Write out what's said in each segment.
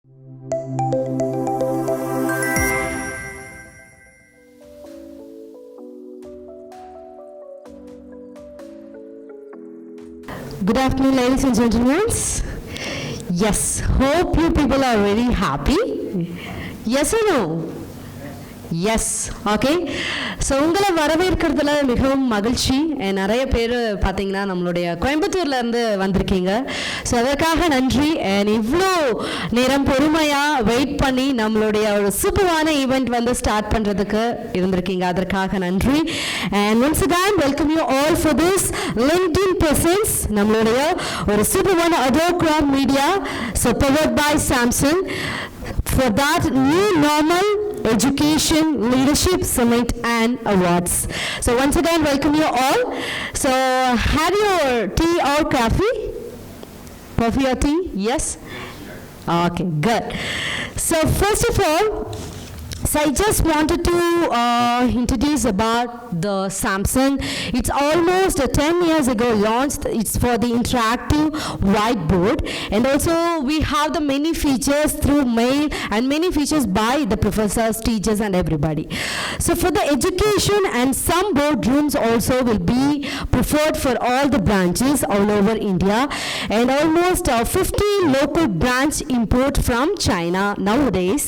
Good afternoon, ladies and gentlemen. Yes, hope you people are very happy. Yes or no? Yes, okay. So உங்களை வரவேற்கிறதுல மிகவும் மகிழ்ச்சி. நிறைய பேர் பார்த்தீங்கன்னா நம்மளுடைய கோயம்புத்தூர்லேருந்து வந்திருக்கீங்க. ஸோ அதற்காக நன்றி. இவ்வளோ நேரம் பொறுமையாக வெயிட் பண்ணி நம்மளுடைய ஒரு சூப்பரான ஈவெண்ட் வந்து ஸ்டார்ட் பண்ணுறதுக்கு இருந்திருக்கீங்க. அதற்காக நன்றி. And once again, welcome you all for this LinkedIn presence. நம்மளுடைய ஒரு சூப்பரான ArdorComm media, so powered by Samsung. For that new normal education leadership summit and awards. So once again, welcome you all. So have your tea or coffee? Coffee or tea? Yes? Okay, good. So first of all, so I just wanted to introduce about the Samsung. It's almost 10 years ago launched. It's for the interactive whiteboard, and also we have the many features through mail and many features by the professors, teachers and everybody. So for the education, and some boardrooms also will be preferred for all the branches all over India, and almost 50 local branch import from China nowadays.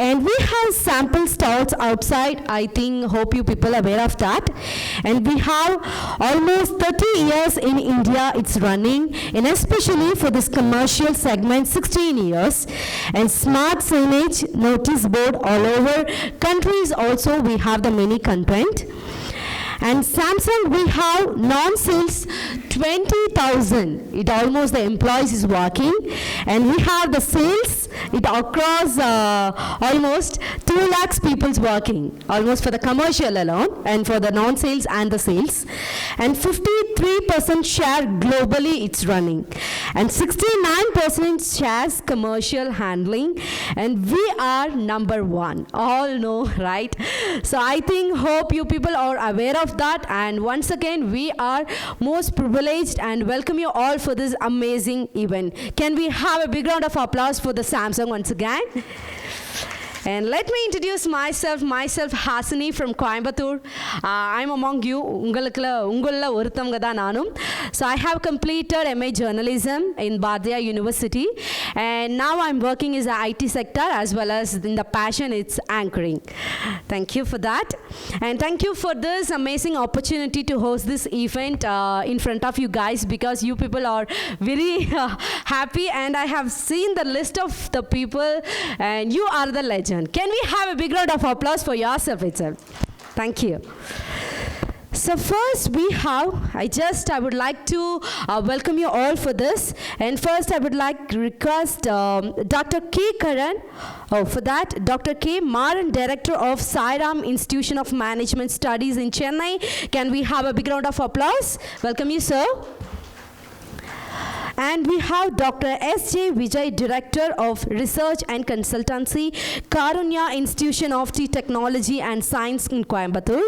And we have sample stalls outside. I think, hope you people are aware of that. And we have almost 30 years in India it's running, and especially for this commercial segment 16 years. And smart signage notice board all over countries also we have the many content. And Samsung we have non-sales 20,000. It almost the employees is working, and we have the sales it across almost 2 lakhs people's working, almost for the commercial alone, and for the non-sales and the sales. And 53% share globally it's running, and 69% shares commercial handling, and we are number 1. All know, right? So I think, hope you people are aware of that. And once again, we are most privileged and welcome you all for this amazing event. Can we have a big round of applause for the Samsung once again? And let me introduce myself Hasini from Coimbatore. I'm among you. Ungalla orutthamga da nanum. So I have completed MA journalism in Bhadia University, and now I'm working as a IT sector as well as in the passion it's anchoring. Thank you for that, and thank you for this amazing opportunity to host this event in front of you guys, because you people are very happy, and I have seen the list of the people, and you are the legend. Can we have a big round of applause for yourself itself? Thank you. So first we have, I would like to welcome you all for this. And first I would like to request Dr. K. Karan, for that Dr. K. Maran, Director of Sairam Institution of Management Studies in Chennai. Can we have a big round of applause? Welcome you, sir. And we have Dr. S.J. Vijay, Director of Research and Consultancy, Karunya Institution of Technology and Science in Coimbatore.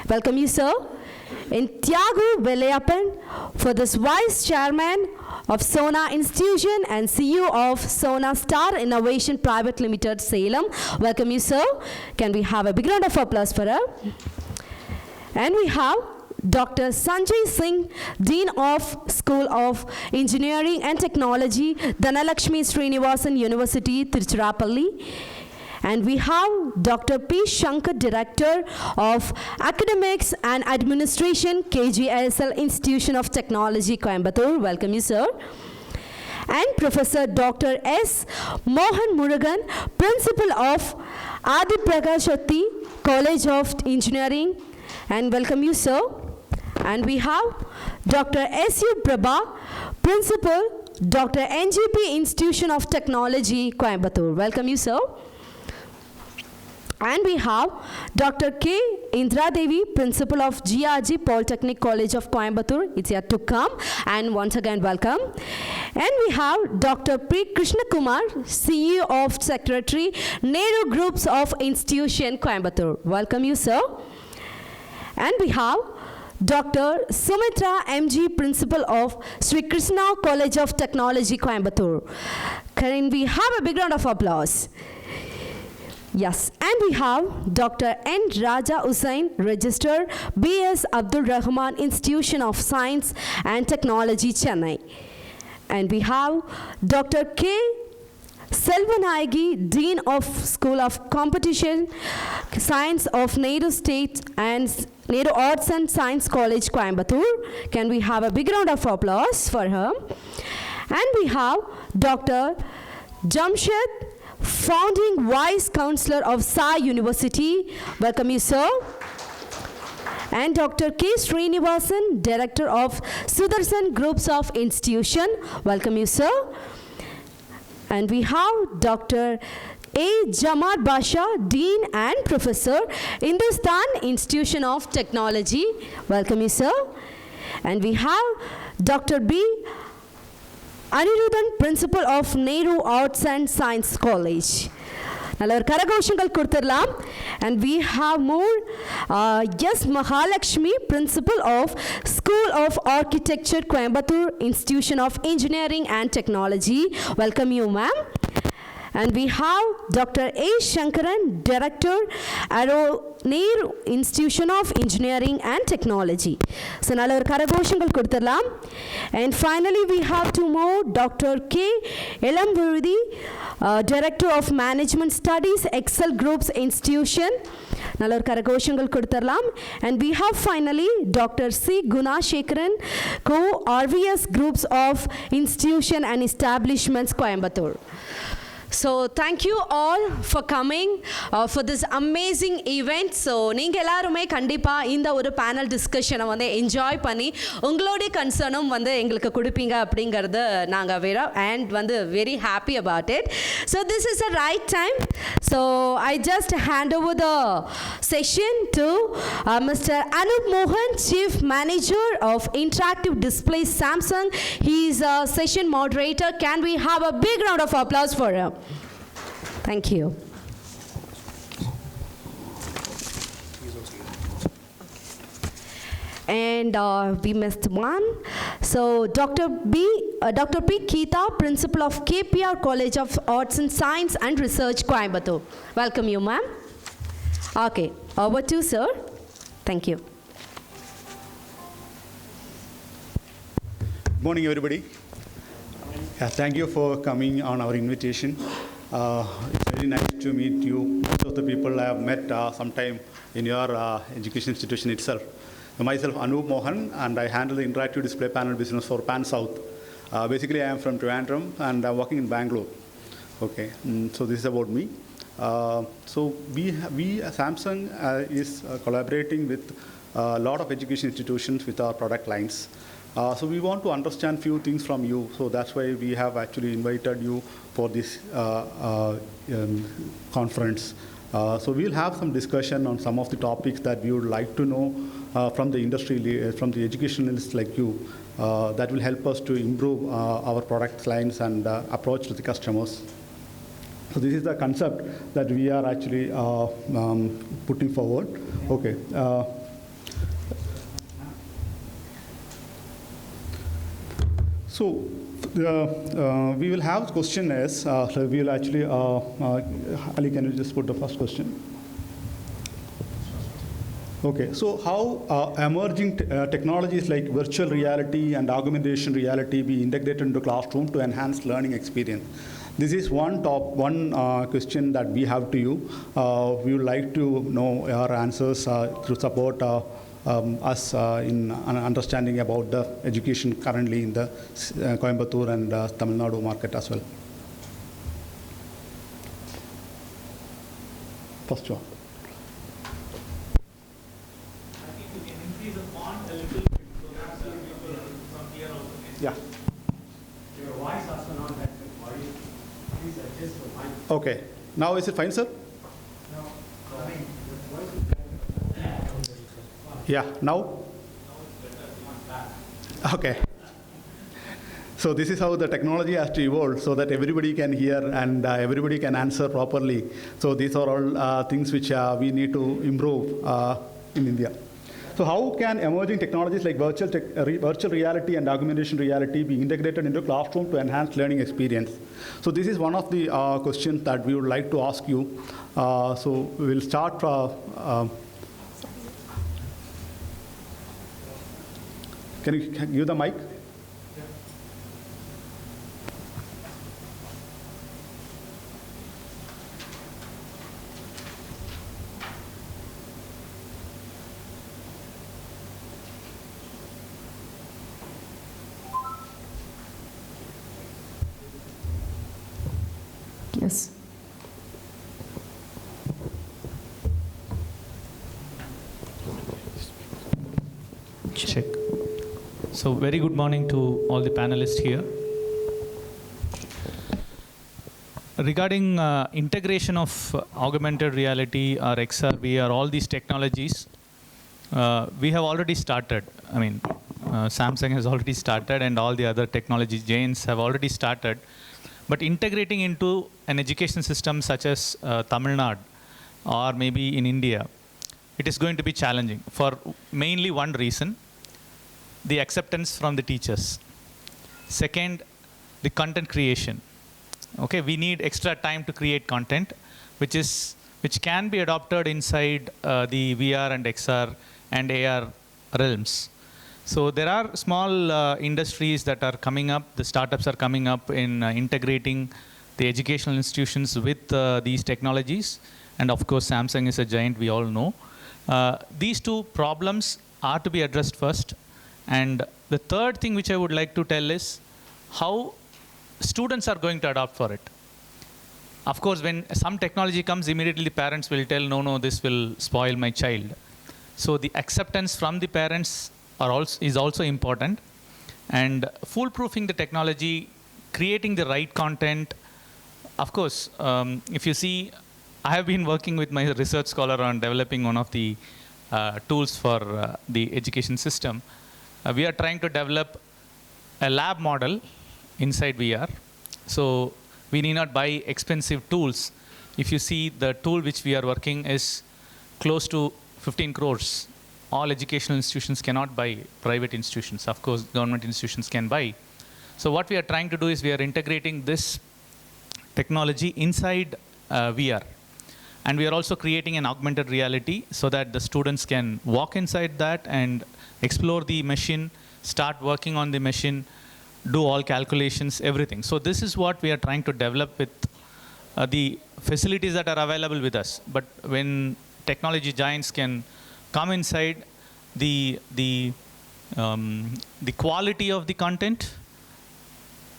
Welcome you, sir. And Tiago Velayappan, for this Vice Chairman of Sona Institution and CEO of Sona Star Innovation Private Limited, Salem. Welcome you, sir. Can we have a big round of applause for her? And we have Dr. Sanjay Singh, Dean of School of Engineering and Technology, Dhanalakshmi Srinivasan University, Tiruchirappalli. And we have Dr. P. Shankar, Director of Academics and Administration, KGISL Institution of Technology, Coimbatore. Welcome you, sir. And Professor Dr. S. Mohanamurugan, Principal of Adhiparasakthi College of Engineering. And welcome you, sir. And we have Dr. S.U. Prabha, Principal, Dr. NGP Institution of Technology, Coimbatore. Welcome you, sir. And we have Dr. K. Indira Devi, Principal of GRG Polytechnic College of Coimbatore. It's yet to come. And once again, welcome. And we have Dr. P. Krishna Kumar, CEO of Secretary, Nadu Groups of Institution, Coimbatore. Welcome you, sir. And we have Dr. Sumitra MG, Principal of Sri Krishna College of Technology, Coimbatore. Can we have a big round of applause? Yes, and we have Dr. N. Raja Hussain, Register, B.S. Abdul Rahman, Institution of Science and Technology, Chennai. And we have Dr. K. Selvanayagi, Dean of School of Competition Science of Nadu State and Nadu Arts and Science College, Coimbatore. Can we have a big round of applause for her? And we have Dr. Jamshed, Founding Vice Chancellor of Sai University. Welcome you, sir. And Dr. K. Srinivasan, Director of Sudarshan Groups of Institution. Welcome you, sir. And we have Dr. A. Jamar Basha, Dean and Professor, Hindustan Institution of Technology. Welcome you, sir. And we have Dr. B. Anirudhan, Principal of Nehru Arts and Science College. Now, and we have more, yes, Mahalakshmi, Principal of School of Architecture, Coimbatore, Institution of Engineering and Technology. Welcome you, ma'am. And we have Dr. A. Shankaran, Director, Nehru Institution of Engineering and Technology. So, and finally, we have two more, Dr. K. Elamburudi, Director of Management Studies, Excel Groups Institution. And we have finally Dr. C. Gunashekaran, Co-RVS Groups of Institution and Establishments, Coimbatore. So thank you all for coming for this amazing event. So நீங்க எல்லாரும் கண்டிப்பா இந்த ஒரு panel discussion வந்து enjoy பண்ணி உங்களுடைய கன்சர்னும் வந்து எங்களுக்கு கொடுப்பீங்க அப்படிங்கறது நாங்க and வந்து very happy about it. So this is the right time. So I just hand over the session to Mr. Anup Mohan, Chief Manager of Interactive Displays, Samsung. He is a session moderator. Can we have a big round of applause for him? Thank you. And we missed one. So Dr. P. Keeta, Principal of KPR College of Arts and Science and Research, Coimbatore. Welcome you, ma'am. Okay, over to you, sir. Thank you. Good morning, everybody. Yeah, thank you for coming on our invitation. It's very nice to meet you. Most of the people I have met sometime in your education institution itself. Myself, Anup Mohan, and I handle the interactive display panel business for Pan South. Basically, I am from Trivandrum, and I'm working in Bangalore. Okay, so this is about me. So we Samsung is collaborating with a lot of education institutions with our product lines. So we want to understand few things from you. So that's why we have actually invited you for this conference. So we'll have some discussion on some of the topics that we would like to know from the industry, from the educationalists like you, that will help us to improve our product lines and approach to the customers. So this is the concept that we are actually putting forward. Okay. So we will have question as, so we will actually, Ali, can you just put the first question? Okay, so how emerging technologies like virtual reality and augmentation reality be integrated into classroom to enhance learning experience? This is one question that we have to you. We would like to know your answers to support us in understanding about the education currently in the Coimbatore and Tamil Nadu market as well. First one. I think you can increase the font a little bit so that people from here also can. Yeah. Your voice also not that good. Why you please adjust the mic? Okay. Now is it fine, sir? No. I mean, the voice is better. Yeah. Now? Now it's better. You want back. Okay. So this is how the technology has to evolve so that everybody can hear and everybody can answer properly. So these are all things which we need to improve in India. So how can emerging technologies like virtual reality and augmentation reality be integrated into classroom to enhance learning experience? So this is one of the questions that we would like to ask you. So we'll start. Can you give the mic? Yes. Check. So very good morning to all the panelists here. Regarding integration of augmented reality or XR, VR, all these technologies, we have already started. I mean, Samsung has already started and all the other technology giants have already started. But integrating into an education system such as Tamil Nadu or maybe in India, it is going to be challenging for mainly one reason: the acceptance from the teachers. Second, the content creation. Okay, we need extra time to create content, which can be adopted inside the VR and XR and AR realms. So there are small industries that are coming up, the startups are coming up in integrating the educational institutions with these technologies. And of course, Samsung is a giant, we all know. These two problems are to be addressed first. And the third thing which I would like to tell is how students are going to adopt for it. Of course, when some technology comes, immediately the parents will tell, no, this will spoil my child. So the acceptance from the parents is also important. And foolproofing the technology, creating the right content. Of course, if you see, I have been working with my research scholar on developing one of the tools for the education system. We are trying to develop a lab model inside VR. So we need not buy expensive tools. If you see, the tool which we are working is close to 15 crores. All educational institutions cannot buy, private institutions. Of course, government institutions can buy. So what we are trying to do is we are integrating this technology inside VR. And we are also creating an augmented reality so that the students can walk inside that and explore the machine, start working on the machine, do all calculations, everything. So this is what we are trying to develop with the facilities that are available with us. But when technology giants can come inside, the quality of the content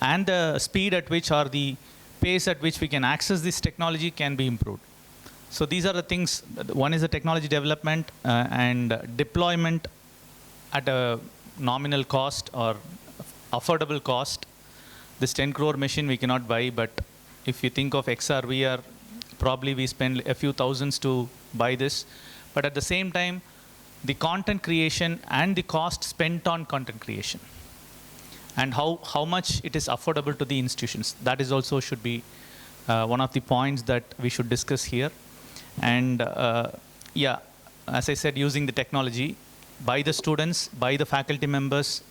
and the speed at which or the pace at which we can access this technology can be improved. So these are the things. One is the technology development and deployment at a nominal cost or affordable cost. This 10 crore machine we cannot buy, but if you think of XR, VR, probably we spend a few thousands to buy this. But at the same time, the content creation and the cost spent on content creation and how much it is affordable to the institutions. That is also should be one of the points that we should discuss here. And yeah, as I said, using the technology by the students, by the faculty members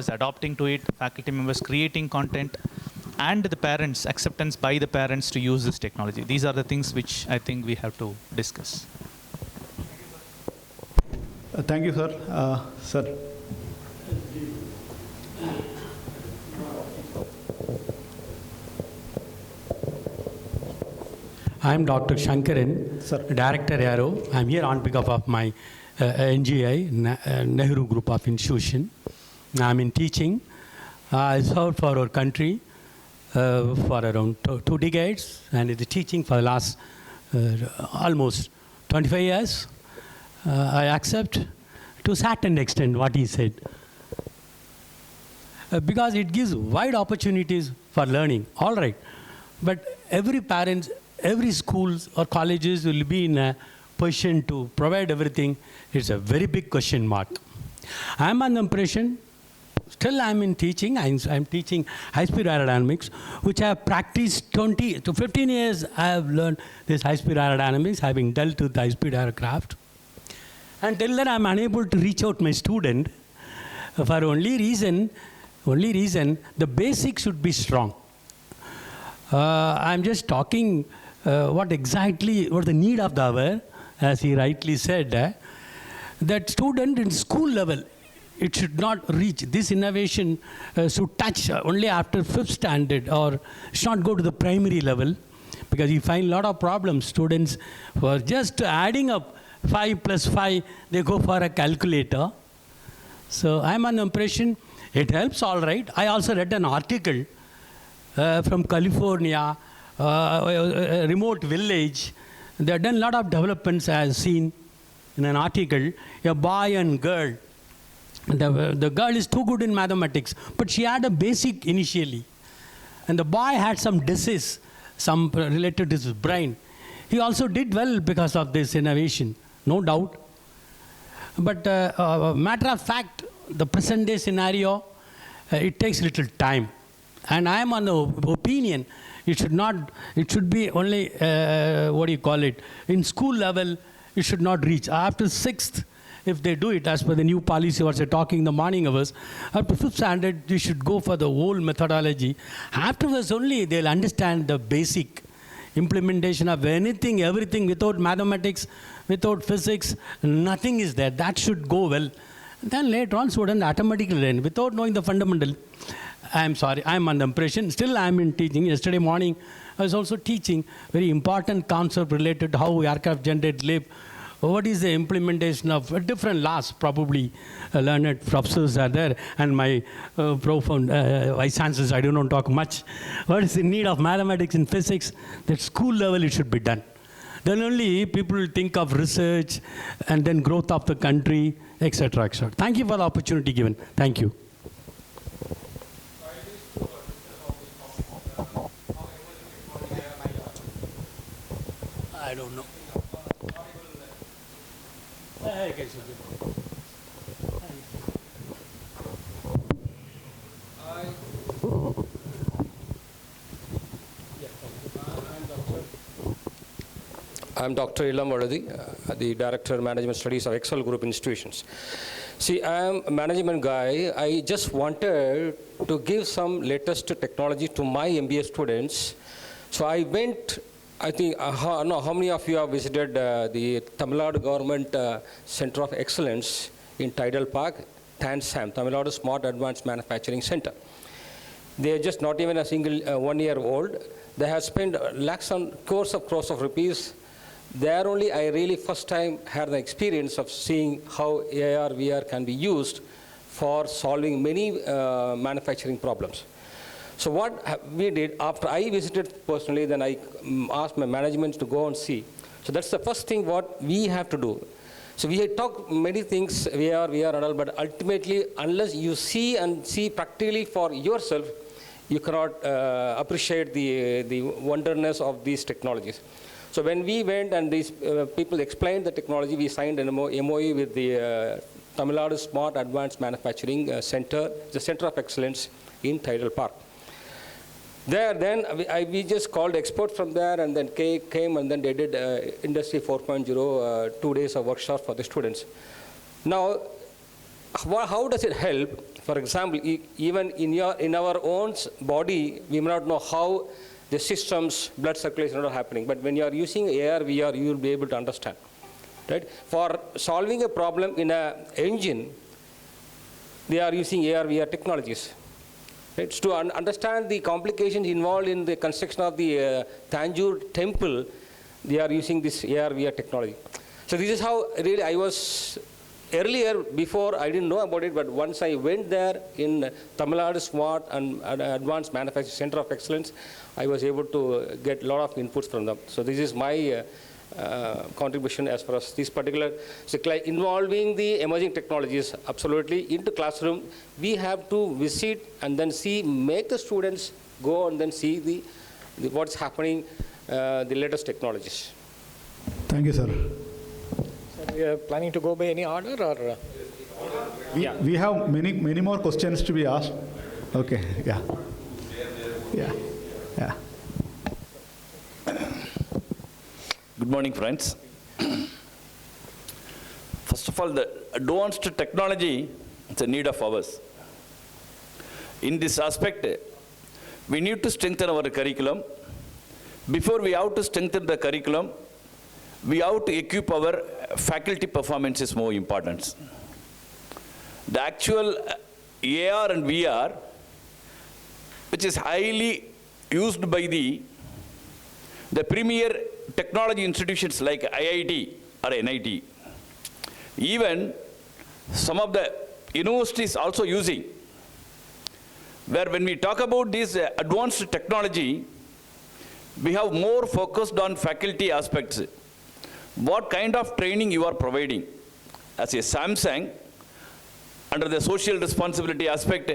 adopting to it, faculty members creating content, and the parents, acceptance by the parents to use this technology. These are the things which I think we have to discuss. Thank you, sir. Sir. I am Dr. Shankar, Sir. Director Aero. I am here on behalf of my NGI, Nehru Group of Institution. I am in teaching. I served for our country for around 2 decades and is teaching for the last almost 25 years. I accept to a certain extent what he said. Because it gives wide opportunities for learning, all right. But every parent, every schools or colleges will be in a position to provide everything. It's a very big question mark. I am on the impression, still I am in teaching. I am teaching high-speed aerodynamics, which I have practiced 20 to 15 years. I have learned this high-speed aerodynamics, having dealt with high-speed aircraft. And till then I'm unable to reach out my student for only reason, the basics should be strong. I'm just talking what the need of the hour, as he rightly said, that student in school level, it should not reach. This innovation should touch only after 5th standard, or should not go to the primary level, because you find a lot of problems. Students who are just adding up 5 plus 5, they go for a calculator. So I'm on the impression it helps, all right. I also read an article from California, a remote village. They have done a lot of developments, as seen in an article. A boy and girl. The girl is too good in mathematics, but she had a basic initially. And the boy had some disease, some related to his brain. He also did well because of this innovation, no doubt. But matter of fact, the present day scenario, it takes little time. And I am on the opinion, it should be only, in school level, it should not reach. After 6th, if they do it, as per the new policy was talking in the morning hours, up to 5th standard, you should go for the whole methodology. Afterwards only, they'll understand the basic implementation of anything, everything. Without mathematics, without physics, nothing is there. That should go well. Then later on, student automatically learn without knowing the fundamental. I'm sorry, I'm on the impression. Still, I'm in teaching. Yesterday morning, I was also teaching very important concept related to how aircraft generate live. What is the implementation of different laws? Probably learned professors are there, and my Prof and vice chancellors, I don't talk much. What is the need of mathematics and physics? At school level, it should be done. Then only people will think of research and then growth of the country, etc., etc. Thank you for the opportunity given. Thank you. I don't know. I'm Dr. Ilam Vadadi, the Director of Management Studies of Excel Group Institutions. See, I'm a management guy. I just wanted to give some latest technology to my MBA students. So I went, I think, how many of you have visited the Tamil Nadu Government Center of Excellence in Tidal Park, TANSAM, Tamil Nadu Smart Advanced Manufacturing Center. They are just not even a single 1 year old. They have spent lakhs on crores of rupees. There only I really first time had the experience of seeing how AR, VR can be used for solving many manufacturing problems. So what we did, after I visited personally, then I asked my management to go and see. So that's the first thing what we have to do. So we had talked many things, VR and all, but ultimately, unless you see and see practically for yourself, you cannot appreciate the wonderness of these technologies. So when we went and these people explained the technology, we signed an MOU with the Tamil Nadu Smart Advanced Manufacturing Center, the Center of Excellence in Tidal Park. There, then we just called experts from there, and then came and then they did Industry 4.0, 2 days of workshop for the students. Now, how does it help? For example, even in our own body, we may not know how the systems, blood circulation are happening. But when you are using AR, VR, you will be able to understand. Right? For solving a problem in an engine, they are using AR, VR technologies. Right? So to understand the complications involved in the construction of the Tanjore temple, they are using this AR, VR technology. So this is how really I was earlier, before I didn't know about it, but once I went there in Tamil Nadu Smart and Advanced Manufacturing Center of Excellence, I was able to get a lot of inputs from them. So this is my contribution as far as this particular, involving the emerging technologies absolutely into classroom. We have to visit and then see, make the students go and then see what's happening, the latest technologies. Thank you, sir. We are planning to go by any order, or? We have many more questions to be asked. Okay, yeah. Good morning, friends. First of of all, the advanced technology is a need of ours. In this aspect, we need to strengthen our curriculum. Before we have to strengthen the curriculum, we have to equip our faculty performance is more important. The actual AR and VR, which is highly used by the premier technology institutions like IIT or NIT. Even some of the universities also using, where when we talk about this advanced technology, we have more focused on faculty aspects. What kind of training you are providing? As a Samsung, under the social responsibility aspect,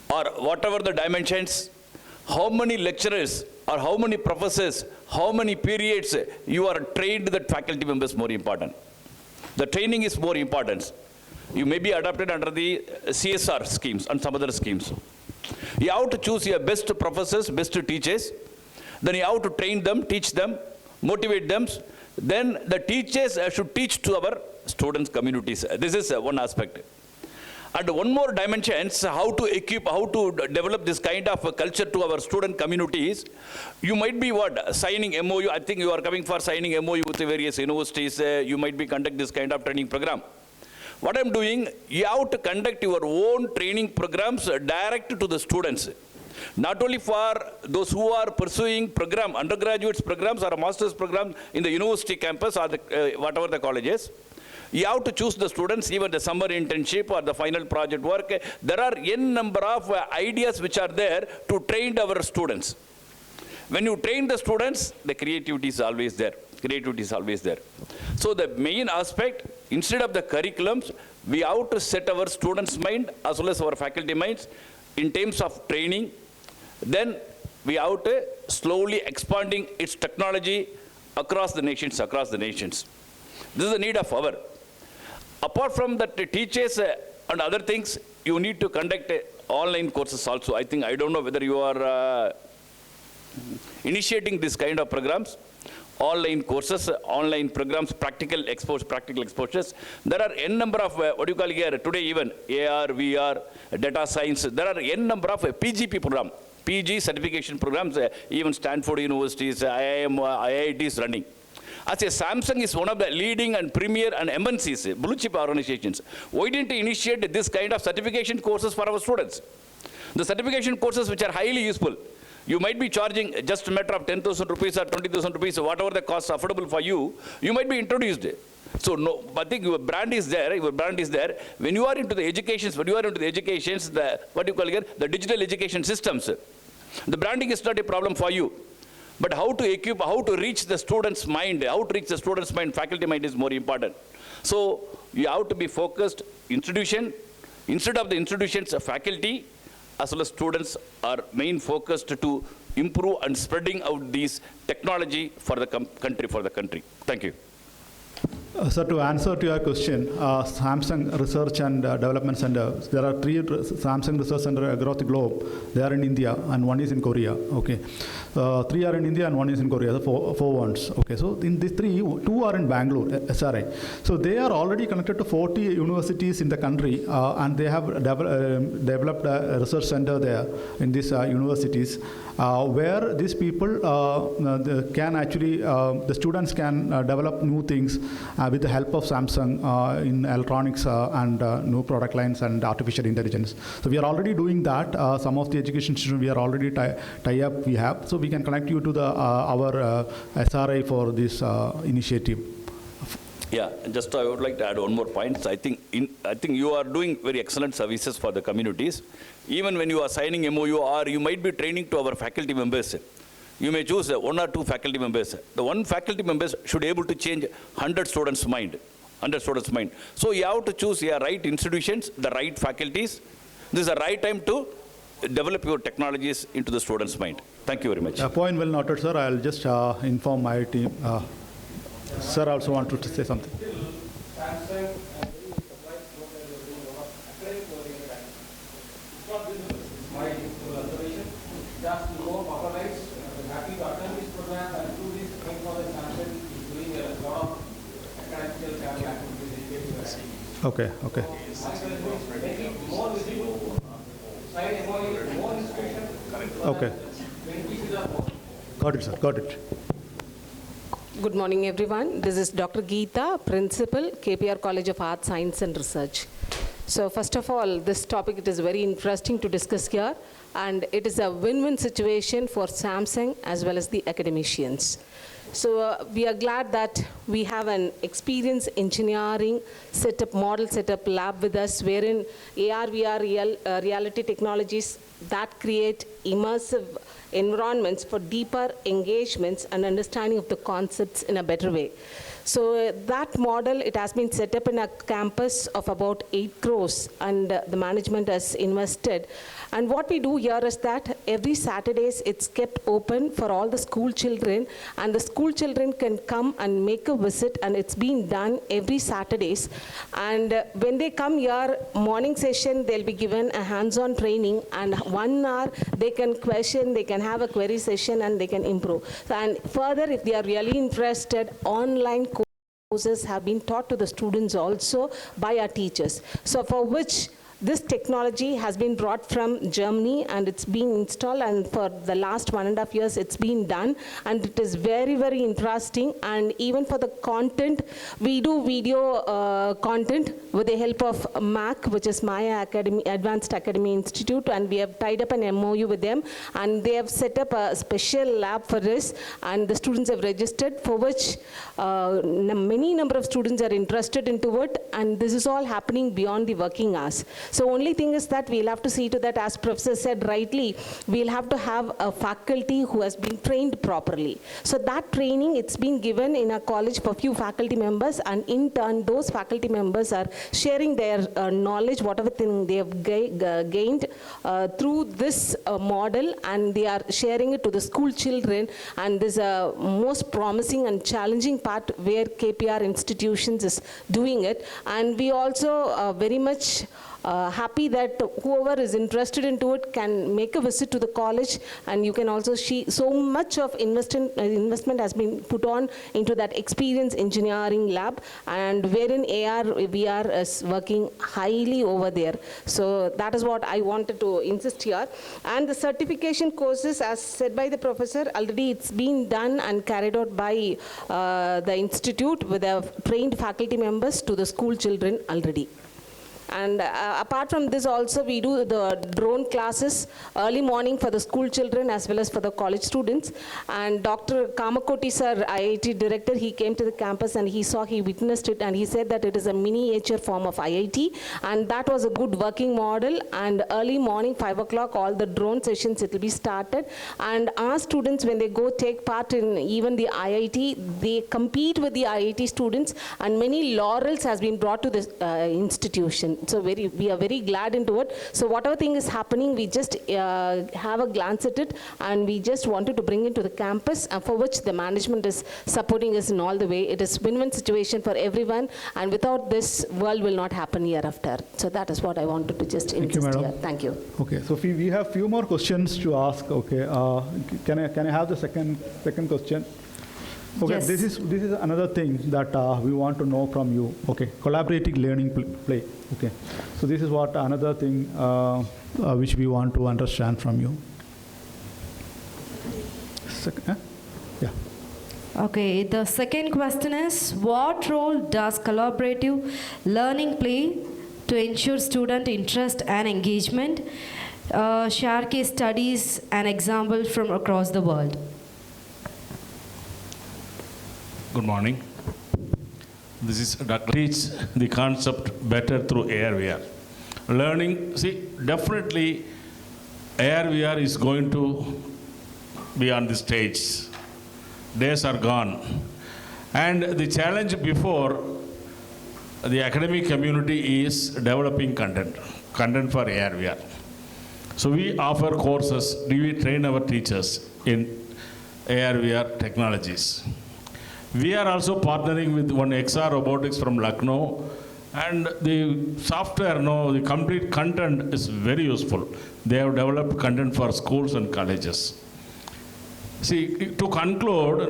or whatever the dimensions, how many lecturers or how many professors, how many periods you are trained, that faculty members more important. The training is more important. You may be adopted under the CSR schemes and some other schemes. You have to choose your best professors, best teachers. Then you have to train them, teach them, motivate them. Then the teachers should teach to our students' communities. This is one aspect. And one more dimension is how to equip, how to develop this kind of culture to our student communities. You might be signing MOU. I think you are coming for signing MOU with the various universities. You might be conduct this kind of training program. What I'm doing, you have to conduct your own training programs direct to the students. Not only for those who are pursuing undergraduate programs or master's programs in the university campus or whatever the colleges. You have to choose the students, even the summer internship or the final project work. There are n number of ideas which are there to train our students. When you train the students, the creativity is always there. Creativity is always there. So the main aspect, instead of the curriculums, we have to set our students' mind as well as our faculty minds in terms of training. Then we have to slowly expanding its technology across the nations, This is the need of our. Apart from that, teachers and other things, you need to conduct online courses also. I don't know whether you are initiating this kind of programs, online courses, online programs, practical exposures. There are n number of, today even, AR, VR, data science. There are n number of PGP program, PG certification programs, even Stanford universities, IITs running. As a Samsung is one of the leading and premier and MNCs, blue chip organizations. Why didn't you initiate this kind of certification courses for our students? The certification courses which are highly useful. You might be charging just a matter of 10,000 rupees or 20,000 rupees, whatever the cost affordable for you, you might be introduced. So no, I think your brand is there, When you are into the educations, the digital education systems, the branding is not a problem for you. But how to equip, how to reach the student's mind, faculty mind is more important. So you have to be focused institution. Instead of the institutions, faculty as well as students are main focused to improve and spreading out these technology for the country. Thank you. Sir, to answer to your question, Samsung Research and Development Center, there are 3 Samsung Research Center across the globe. They are in India and 1 is in Korea. Okay, 3 are in India and 1 is in Korea. The 4 ones. Okay, so in these 3, 2 are in Bangalore, SRI. So they are already connected to 40 universities in the country, and they have developed a research center there in these universities, where these people can actually, the students can develop new things with the help of Samsung in electronics and new product lines and artificial intelligence. So we are already doing that. Some of the education institutions we are already tie up we have. So we can connect you to the our SRI for this initiative. Yeah, just I would like to add one more point. I think you are doing very excellent services for the communities. Even when you are signing MOU, or you might be training to our faculty members. You may choose 1 or 2 faculty members. The 1 faculty members should be able to change 100 students' mind. So you have to choose your right institutions, the right faculties. This is the right time to develop your technologies into the students' mind. Thank you very much. Point well noted, sir. I'll just inform my team. Sir, also want to say something. Okay, okay. Okay. Got it, sir. Got it. Good morning, everyone. This is Dr. Geeta, Principal, KPR College of Arts, Science and Research. So first of all, this topic, it is very interesting to discuss here, and it is a win-win situation for Samsung as well as the academicians. So we are glad that we have an experienced engineering model setup lab with us, wherein AR, VR, reality technologies that create immersive environments for deeper engagements and understanding of the concepts in a better way. So that model, it has been set up in a campus of about 8 crores, and the management has invested. And what we do here is that every Saturdays it's kept open for all the school children, and the school children can come and make a visit, and it's been done every Saturdays. And when they come here, morning session, they'll be given a hands-on training, and 1 hour they can question, they can have a query session, and they can improve. And further, if they are really interested, online courses have been taught to the students also by our teachers. So for which this technology has been brought from Germany, and it's been installed, and for the last 1.5 years it's been done, and it is very, very interesting. And even for the content, we do video content with the help of MAC, which is Maya Academy, Advanced Academy Institute, and we have tied up an MOU with them, and they have set up a special lab for this, and the students have registered, for which many number of students are interested into it, and this is all happening beyond the working hours. So only thing is that we'll have to see to that, as Professor said rightly, we'll have to have a faculty who has been trained properly. So that training, it's been given in a college for few faculty members, and in turn, those faculty members are sharing their knowledge, whatever thing they have gained through this model, and they are sharing it to the school children. And this is a most promising and challenging part where KPR institutions is doing it. And we also are very much happy that whoever is interested into it can make a visit to the college, and you can also see so much of investment has been put on into that experience engineering lab, and wherein AR, VR is working highly over there. So that is what I wanted to insist here. And the certification courses, as said by the professor, already it's been done and carried out by the institute with the trained faculty members to the school children already. And apart from this also, we do the drone classes early morning for the school children as well as for the college students. And Dr. Kamakoti sir, IIT director, he came to the campus and he witnessed it, and he said that it is a miniature form of IIT, and that was a good working model. And early morning, 5 o'clock, all the drone sessions, it will be started. And our students, when they go take part in even the IIT, they compete with the IIT students, and many laurels has been brought to this institution. So we are very glad into it. So whatever thing is happening, we just have a glance at it, and we just wanted to bring it to the campus, for which the management is supporting us in all the way. It is win-win situation for everyone, and without this, world will not happen hereafter. So that is what I wanted to just insist here. Thank you. Okay, so we have few more questions to ask. Okay, can I have the second question? Okay, Yes. this is another thing that we want to know from you. Okay, collaborative learning play. Okay, so this is what another thing which we want to understand from you. Yeah. Okay, the second question is, what role does collaborative learning play to ensure student interest and engagement? Share case studies and examples from across the world. Good morning. This is Dr. Teach the concept better through AR VR. Learning, see, definitely AR VR is going to be on the stage. Days are gone. And the challenge before the academic community is developing content for AR VR. So we offer courses, we train our teachers in AR VR technologies. We are also partnering with one XR Robotics from Lucknow, and the software, the complete content is very useful. They have developed content for schools and colleges. See, to conclude,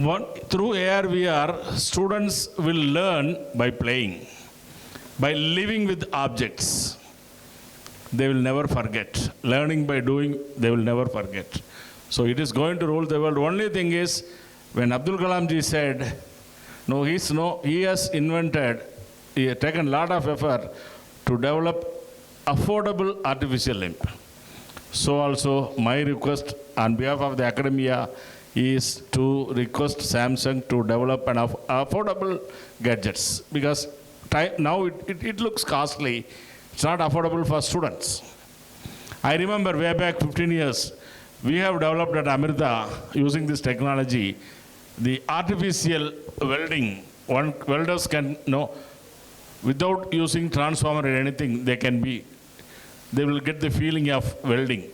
through AR, VR, students will learn by playing, by living with objects. They will never forget. Learning by doing, they will never forget. So it is going to rule the world. Only thing is, when Abdul Kalam ji said, he has invented, he has taken a lot of effort to develop affordable artificial limb. So also my request on behalf of the academia is to request Samsung to develop an affordable gadgets, because now it looks costly. It's not affordable for students. I remember way back 15 years, we have developed at Amrita, using this technology, the artificial welding. Welders can without using transformer or anything, they will get the feeling of welding,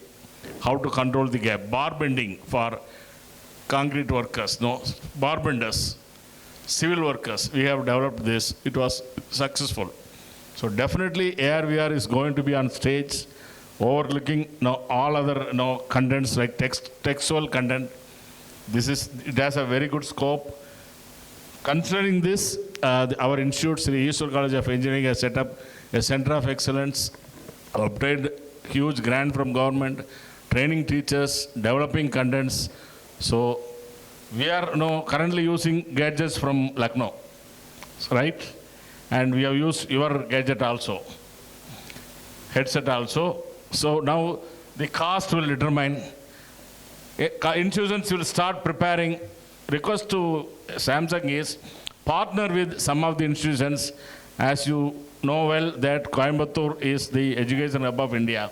how to control the gap. Bar bending for concrete workers, bar benders, civil workers, we have developed this. It was successful. So definitely AR VR is going to be on stage, overlooking all other contents like textual content. It has a very good scope. Considering this, our institute, Sri College of Engineering, has set up a center of excellence, obtained huge grant from government, training teachers, developing contents. So we are currently using gadgets from Lucknow, right? And we have used your gadget also, headset also. So now the cost will determine. Institutions will start preparing. Request to Samsung is partner with some of the institutions. As you know well, that Coimbatore is the education hub of India,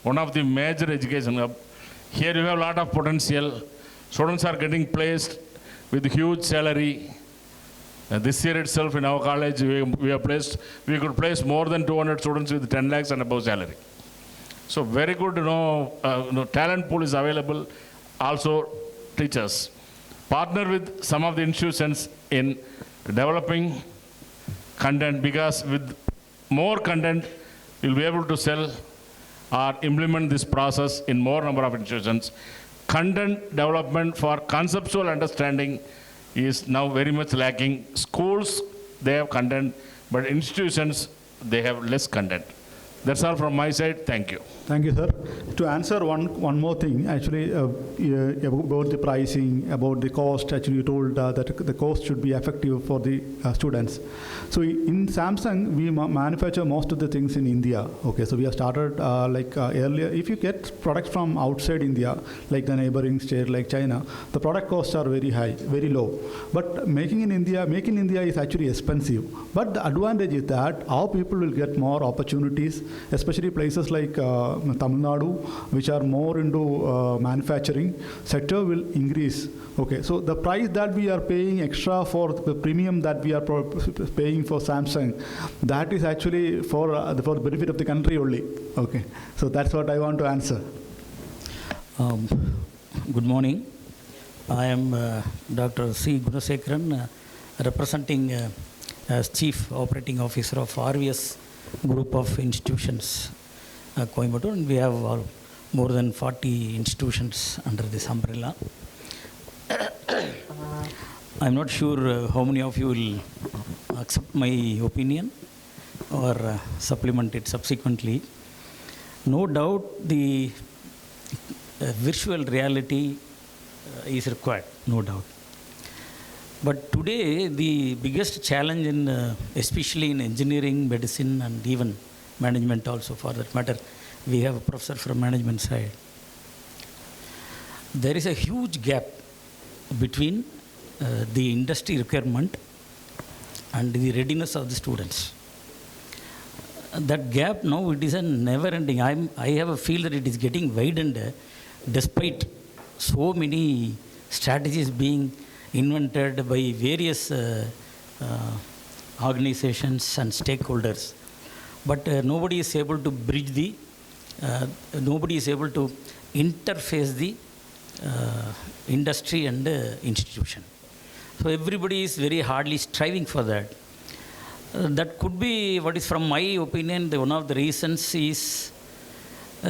one of the major education hub. Here you have a lot of potential. Students are getting placed with huge salary. This year itself in our college, we could place more than 200 students with 10 lakhs and above salary. So very good, talent pool is available. Also teachers. Partner with some of the institutions in developing content, because with more content, you'll be able to sell or implement this process in more number of institutions. Content development for conceptual understanding is now very much lacking. Schools, they have content, but institutions, they have less content. That's all from my side. Thank you. Thank you, sir. To answer one more thing, actually, about the pricing, about the cost, actually you told that the cost should be effective for the students. So in Samsung, we manufacture most of the things in India. Okay, so we have started earlier. If you get products from outside India, like the neighboring state like China, the product costs are very high, very low. But make in India is actually expensive. But the advantage is that our people will get more opportunities, especially places like Tamil Nadu, which are more into manufacturing sector, will increase. Okay, so the price that we are paying extra for the premium that we are paying for Samsung, that is actually for the benefit of the country only. Okay, so that's what I want to answer. Good morning. I am Dr. C. Gunasekaran, representing as Chief Operating Officer of RVS Group of Institutions, Coimbatore, and we have more than 40 institutions under this umbrella. I'm not sure how many of you will accept my opinion or supplement it subsequently. No doubt the virtual reality is required, no doubt. But today the biggest challenge especially in engineering, medicine, and even management also for that matter, we have a professor from management side. There is a huge gap between the industry requirement and the readiness of the students. That gap now, it is a never ending. I have a feel that it is getting widened despite so many strategies being invented by various organizations and stakeholders. But nobody is able to bridge nobody is able to interface the industry and institution. So everybody is very hardly striving for that. That could be, what is from my opinion, one of the reasons is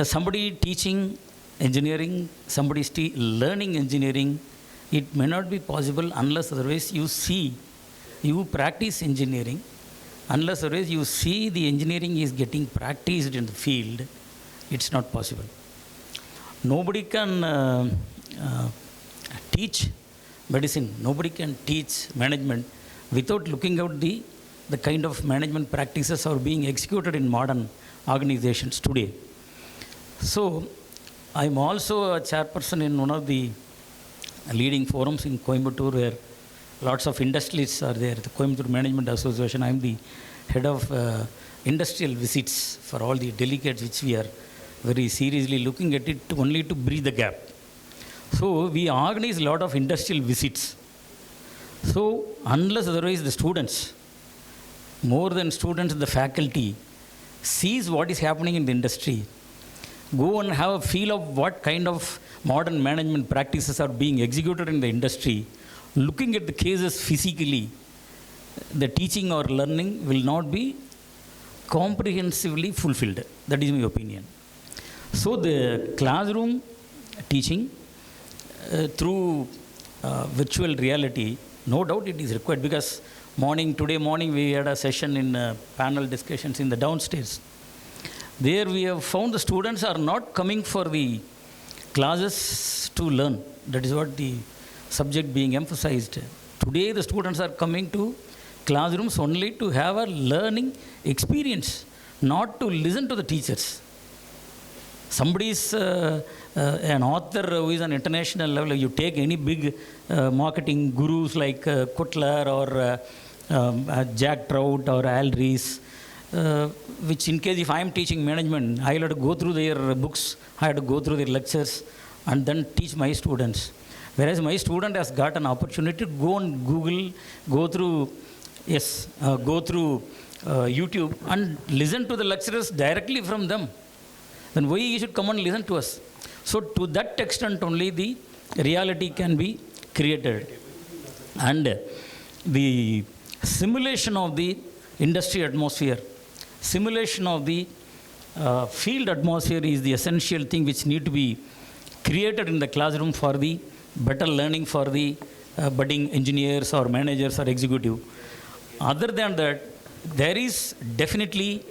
somebody teaching engineering, somebody is learning engineering, it may not be possible unless otherwise you practice engineering, unless otherwise you see the engineering is getting practiced in the field, it's not possible. Nobody can teach medicine, nobody can teach management without looking at the kind of management practices are being executed in modern organizations today. So, I'm also a chairperson in one of the leading forums in Coimbatore where lots of industries are there, the Coimbatore Management Association. I'm the head of industrial visits for all the delegates, which we are very seriously looking at it only to bridge the gap. So, we organize a lot of industrial visits. So, unless otherwise the students, more than students, the faculty sees what is happening in the industry, go and have a feel of what kind of modern management practices are being executed in the industry, looking at the cases physically, the teaching or learning will not be comprehensively fulfilled. That is my opinion. So the classroom teaching through virtual reality, no doubt it is required, because today morning we had a session in panel discussions in the downstairs. There we have found the students are not coming for the classes to learn. That is what the subject being emphasized. Today the students are coming to classrooms only to have a learning experience, not to listen to the teachers. Somebody is an author who is on international level. You take any big marketing gurus like Kotler or Jack Trout or Al Rees, which in case if I am teaching management, I will have to go through their books, I have to go through their lectures and then teach my students. Whereas my student has got an opportunity to go on Google, go through YouTube and listen to the lecturers directly from them. Then why he should come and listen to us? So to that extent only the reality can be created. And the simulation of the industry atmosphere, simulation of the field atmosphere is the essential thing which need to be created in the classroom for the better learning for the budding engineers or managers or executive. Other than that, there is definitely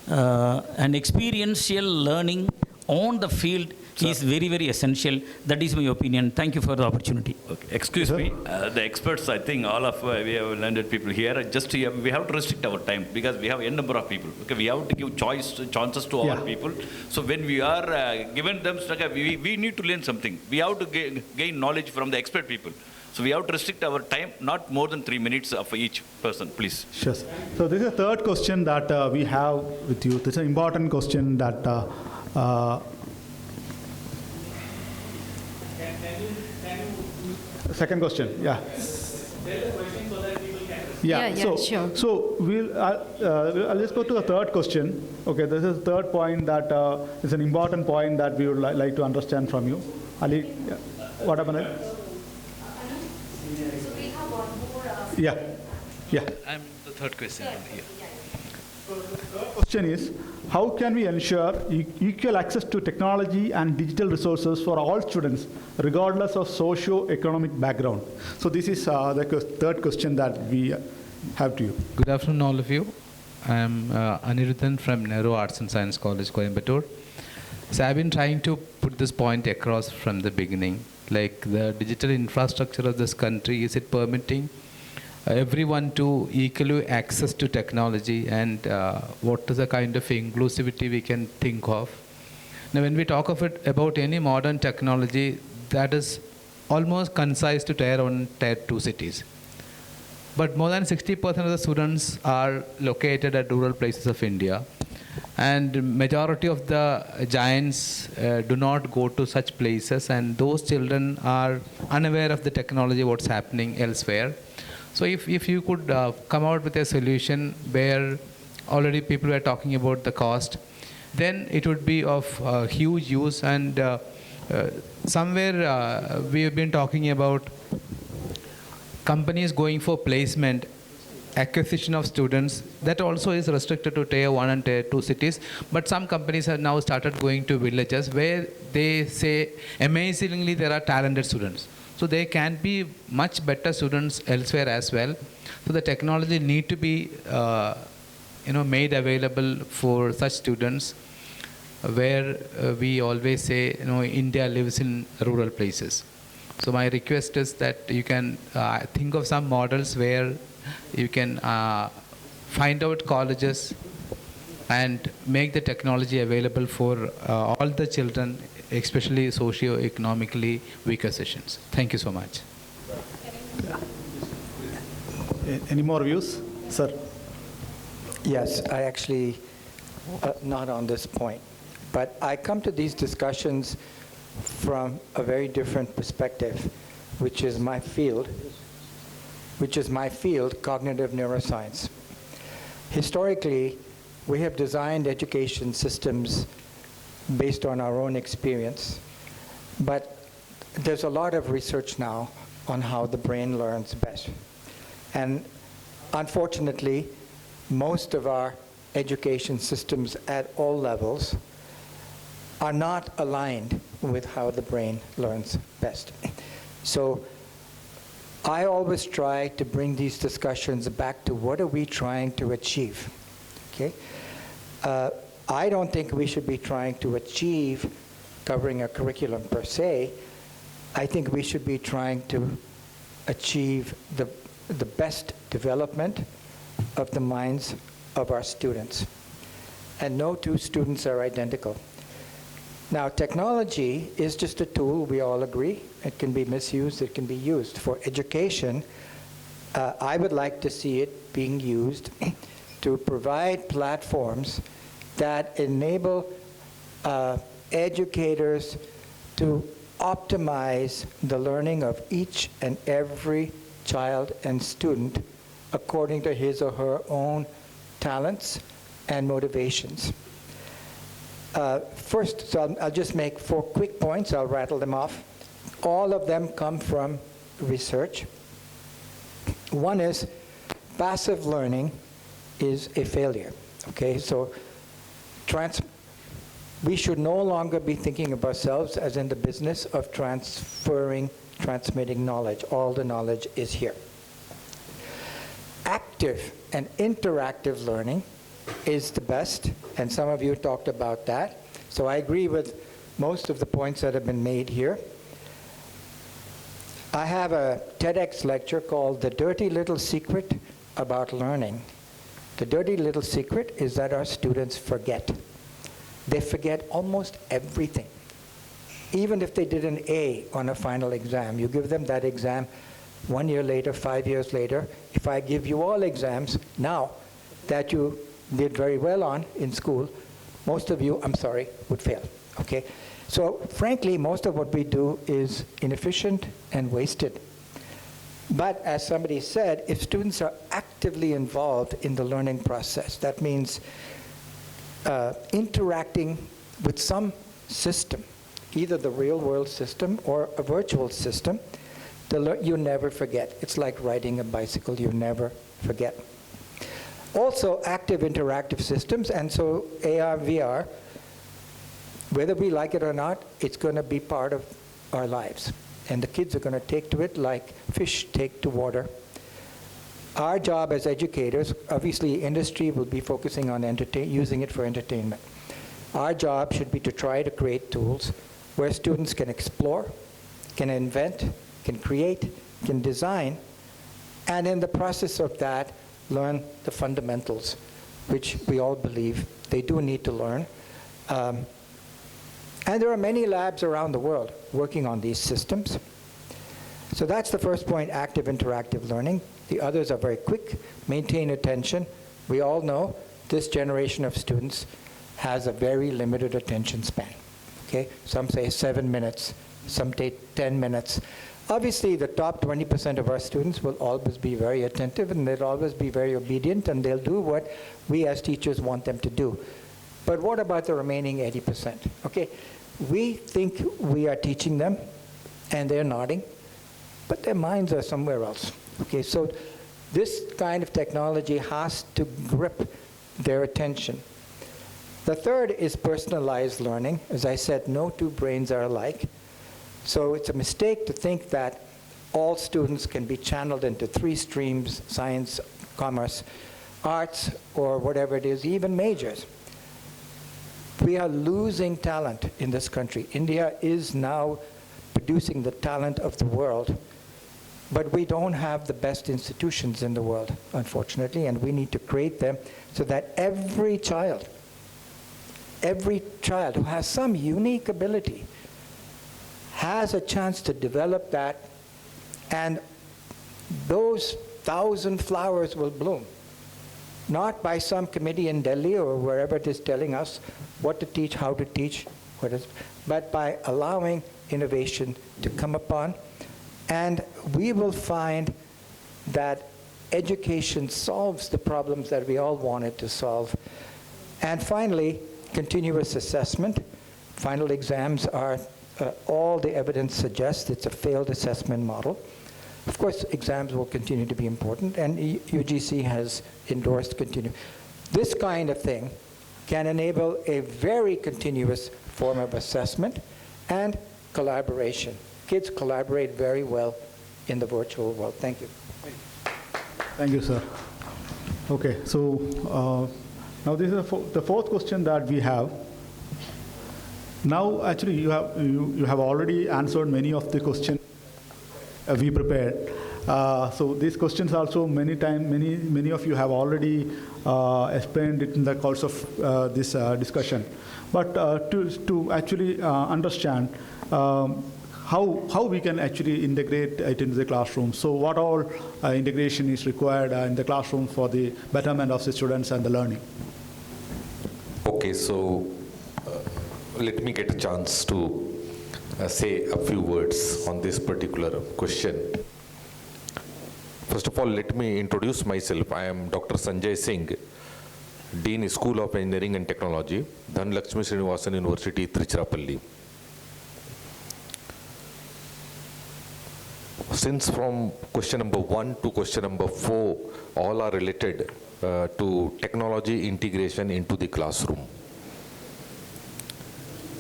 an experiential learning on the field is very, very essential. That is my opinion. Thank you for the opportunity. Okay. Excuse me, the experts, I think all of we have landed people here. We have to restrict our time because we have a number of people. Okay, we have to give chances to our people. So when we are given them, we need to learn something. We have to gain knowledge from the expert people. So we have to restrict our time, not more than 3 minutes for each person, please. Sure. So this is the third question that we have with you. This is an important question that second question, yeah. Sure. So I'll just go to the third question. Okay, this is the third point that is an important point that we would like to understand from you. Ali, what happened? Yeah. I'm the third question here. So the third question is, how can we ensure equal access to technology and digital resources for all students, regardless of socio-economic background? So this is the third question that we have to you. Good afternoon, all of you. I'm Anirudhan from Nehru Arts and Science College, Coimbatore. So I've been trying to put this point across from the beginning. Like the digital infrastructure of this country, is it permitting everyone to equally access to technology, and what is the kind of inclusivity we can think of? Now, when we talk about any modern technology, that is almost concise to Tier 1, Tier 2 cities. But more than 60% of the students are located at rural places of India, and majority of the giants do not go to such places, and those children are unaware of the technology, what's happening elsewhere. So if you could come out with a solution where already people were talking about the cost, then it would be of huge use. And somewhere we have been talking about companies going for placement, acquisition of students. That also is restricted to Tier 1 and Tier 2 cities. But some companies have now started going to villages where they say amazingly there are talented students. So there can be much better students elsewhere as well. So the technology need to be made available for such students, where we always say, India lives in rural places. So my request is that you can think of some models where you can find out colleges and make the technology available for all the children, especially socio-economically weaker sessions. Thank you so much. Any more views? Sir. Yes, I actually, not on this point, but I come to these discussions from a very different perspective, which is my field, cognitive neuroscience. Historically, we have designed education systems based on our own experience, but there's a lot of research now on how the brain learns best. And unfortunately, most of our education systems at all levels are not aligned with how the brain learns best. So I always try to bring these discussions back to what are we trying to achieve, okay? I don't think we should be trying to achieve covering a curriculum per se. I think we should be trying to achieve the best development of the minds of our students. And no two students are identical. Now, technology is just a tool, we all agree. It can be misused, it can be used. For education, I would like to see it being used to provide platforms that enable educators to optimize the learning of each and every child and student according to his or her own talents and motivations. First, so I'll just make 4 quick points. I'll rattle them off. All of them come from research. One is passive learning is a failure. Okay, so we should no longer be thinking of ourselves as in the business of transmitting knowledge. All the knowledge is here. Active and interactive learning is the best, and some of you talked about that. So I agree with most of the points that have been made here. I have a TEDx lecture called The Dirty Little Secret About Learning. The dirty little secret is that our students forget. They forget almost everything. Even if they did an A on a final exam, you give them that exam 1 year later, 5 years later. If I give you all exams now that you did very well on in school, most of you, I'm sorry, would fail, okay? So frankly, most of what we do is inefficient and wasted. But as somebody said, if students are actively involved in the learning process, that means interacting with some system, either the real world system or a virtual system, you never forget. It's like riding a bicycle, you never forget. Also, active interactive systems, and so AR, VR, whether we like it or not, it's going to be part of our lives. And the kids are going to take to it like fish take to water. Our job as educators, obviously industry will be focusing on using it for entertainment. Our job should be to try to create tools where students can explore, can invent, can create, can design, and in the process of that, learn the fundamentals, which we all believe they do need to learn. And there are many labs around the world working on these systems. So that's the first point, active interactive learning. The others are very quick. Maintain attention. We all know this generation of students has a very limited attention span. Okay? Some say 7 minutes, some take 10 minutes. Obviously, the top 20% of our students will always be very attentive, and they'll always be very obedient, and they'll do what we as teachers want them to do. But what about the remaining 80%? Okay, we think we are teaching them, and they're nodding, but their minds are somewhere else. Okay, so this kind of technology has to grip their attention. The third is personalized learning. As I said, no two brains are alike. So it's a mistake to think that all students can be channeled into 3 streams, science, commerce, arts, or whatever it is, even majors. We are losing talent in this country. India is now producing the talent of the world, but we don't have the best institutions in the world, unfortunately, and we need to create them so that every child who has some unique ability has a chance to develop that, and those 1,000 flowers will bloom. Not by some committee in Delhi or wherever it is telling us what to teach, how to teach, but by allowing innovation to come upon. And we will find that education solves the problems that we all wanted to solve. And finally, continuous assessment. Final exams are, all the evidence suggests it's a failed assessment model. Of course, exams will continue to be important, and UGC has endorsed continuous. This kind of thing can enable a very continuous form of assessment and collaboration. Kids collaborate very well in the virtual world. Thank you. Thank you, sir. Okay, so now this is the fourth question that we have. Now, actually, you have already answered many of the questions we prepared. So these questions also many of you have already explained it in the course of this discussion. But to actually understand how we can actually integrate it into the classroom. So what all integration is required in the classroom for the betterment of the students and the learning? Okay, so let me get a chance to say a few words on this particular question. First of all, let me introduce myself. I am Dr. Sanjay Singh, Dean, School of Engineering and Technology, Dhanalakshmi Srinivasan University, Tiruchirappalli. Since from question number 1 to question number 4, all are related to technology integration into the classroom.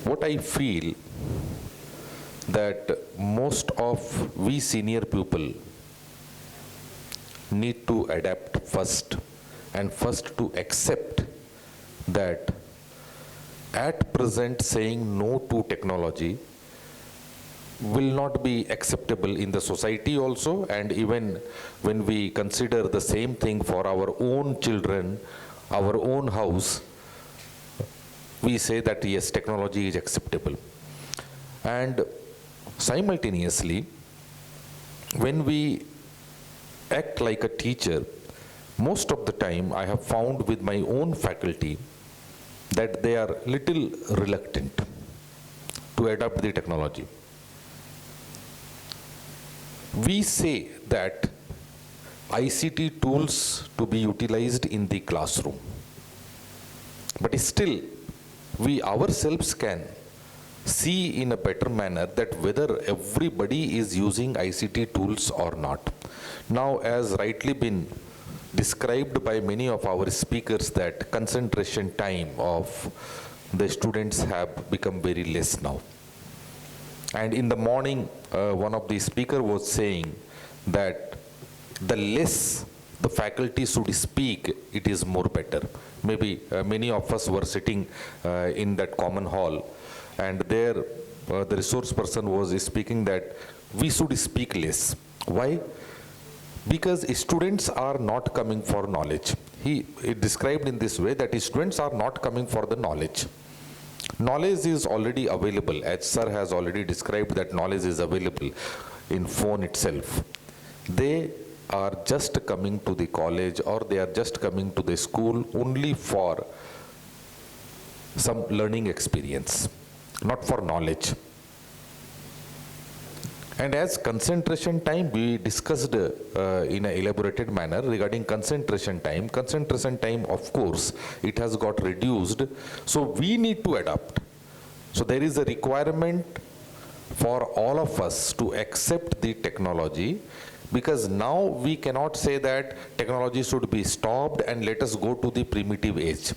What I feel that most of we senior people need to adapt first, and first to accept that at present saying no to technology will not be acceptable in the society also, and even when we consider the same thing for our own children, our own house, we say that yes, technology is acceptable. And simultaneously, when we act like a teacher, most of the time I have found with my own faculty that they are little reluctant to adopt the technology. We say that ICT tools to be utilized in the classroom, but still we ourselves can see in a better manner that whether everybody is using ICT tools or not. Now, as rightly been described by many of our speakers, that concentration time of the students have become very less now. And in the morning, one of the speakers was saying that the less the faculty should speak, it is more better. Maybe many of us were sitting in that common hall, and there the resource person was speaking that we should speak less. Why? Because students are not coming for knowledge. He described in this way that students are not coming for the knowledge. Knowledge is already available, as sir has already described that knowledge is available in phone itself. They are just coming to the college, or they are just coming to the school only for some learning experience, not for knowledge. And as concentration time, we discussed in an elaborated manner regarding concentration time. Concentration time, of course, it has got reduced. So we need to adapt. So there is a requirement for all of us to accept the technology, because now we cannot say that technology should be stopped and let us go to the primitive age.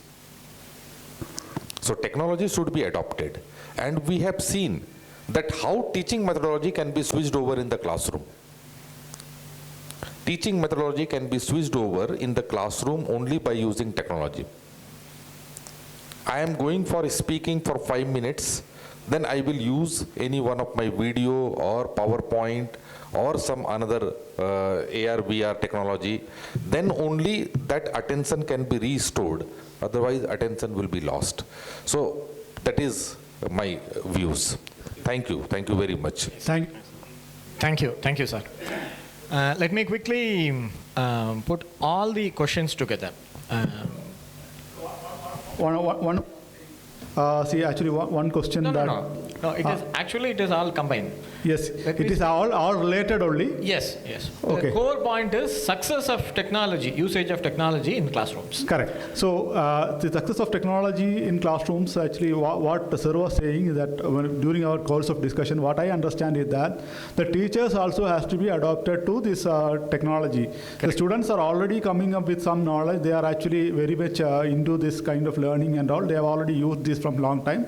So technology should be adopted. And we have seen that how teaching methodology can be switched over in the classroom. teaching methodology can be switched over in the classroom only by using technology. I am going for speaking for 5 minutes, then I will use any one of my video or PowerPoint or some another AR, VR technology, then only that attention can be restored. Otherwise, attention will be lost. So that is my views. Thank you. Thank you very much. Thank you. Thank you, sir. Let me quickly put all the questions together. See, actually, one question No, it is all combined. Yes, it is all related only. Yes. Okay. The core point is success of technology, usage of technology in classrooms. Correct. So the success of technology in classrooms, actually what Sir was saying is that during our course of discussion, what I understand is that the teachers also has to be adopted to this technology. Correct. The students are already coming up with some knowledge. They are actually very much into this kind of learning and all. They have already used this from long time.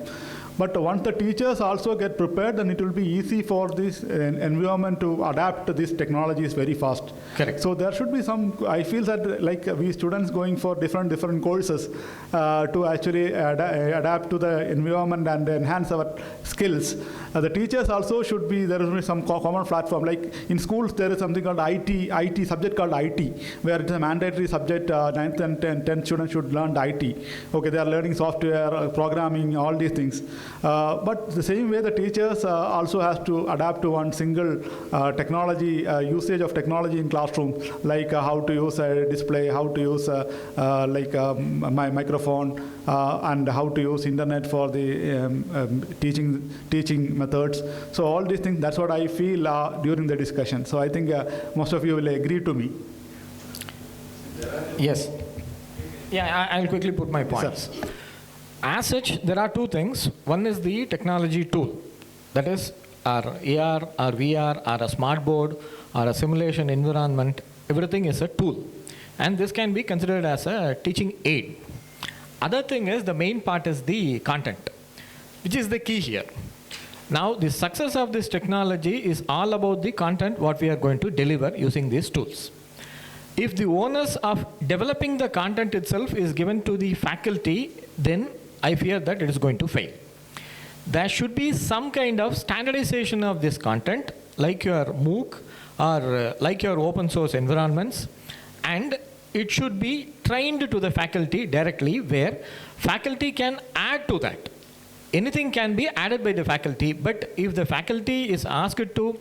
But once the teachers also get prepared, then it will be easy for this environment to adapt to this technologies very fast. Correct. So there should be some, I feel that like we students going for different courses to actually adapt to the environment and enhance our skills. The teachers also should be, there will be some common platform. Like in schools, there is something called IT subject called IT, where it's a mandatory subject, 9th and 10th students should learn IT. Okay, they are learning software, programming, all these things. But the same way the teachers also has to adapt to one single technology, usage of technology in classroom, like how to use a display, how to use my microphone, and how to use internet for the teaching methods. So all these things, that's what I feel during the discussion. So I think most of you will agree to me. Yes. Yeah, I'll quickly put my points. Yes, as such, there are two things. One is the technology tool. That is our AR, our VR, our smart board, or a simulation environment. Everything is a tool. And this can be considered as a teaching aid. Other thing is, the main part is the content, which is the key here. Now, the success of this technology is all about the content, what we are going to deliver using these tools. If the onus of developing the content itself is given to the faculty, then I fear that it is going to fail. There should be some kind of standardization of this content, like your MOOC or like your open source environments, and it should be trained to the faculty directly, where faculty can add to that. Anything can be added by the faculty, but if the faculty is asked to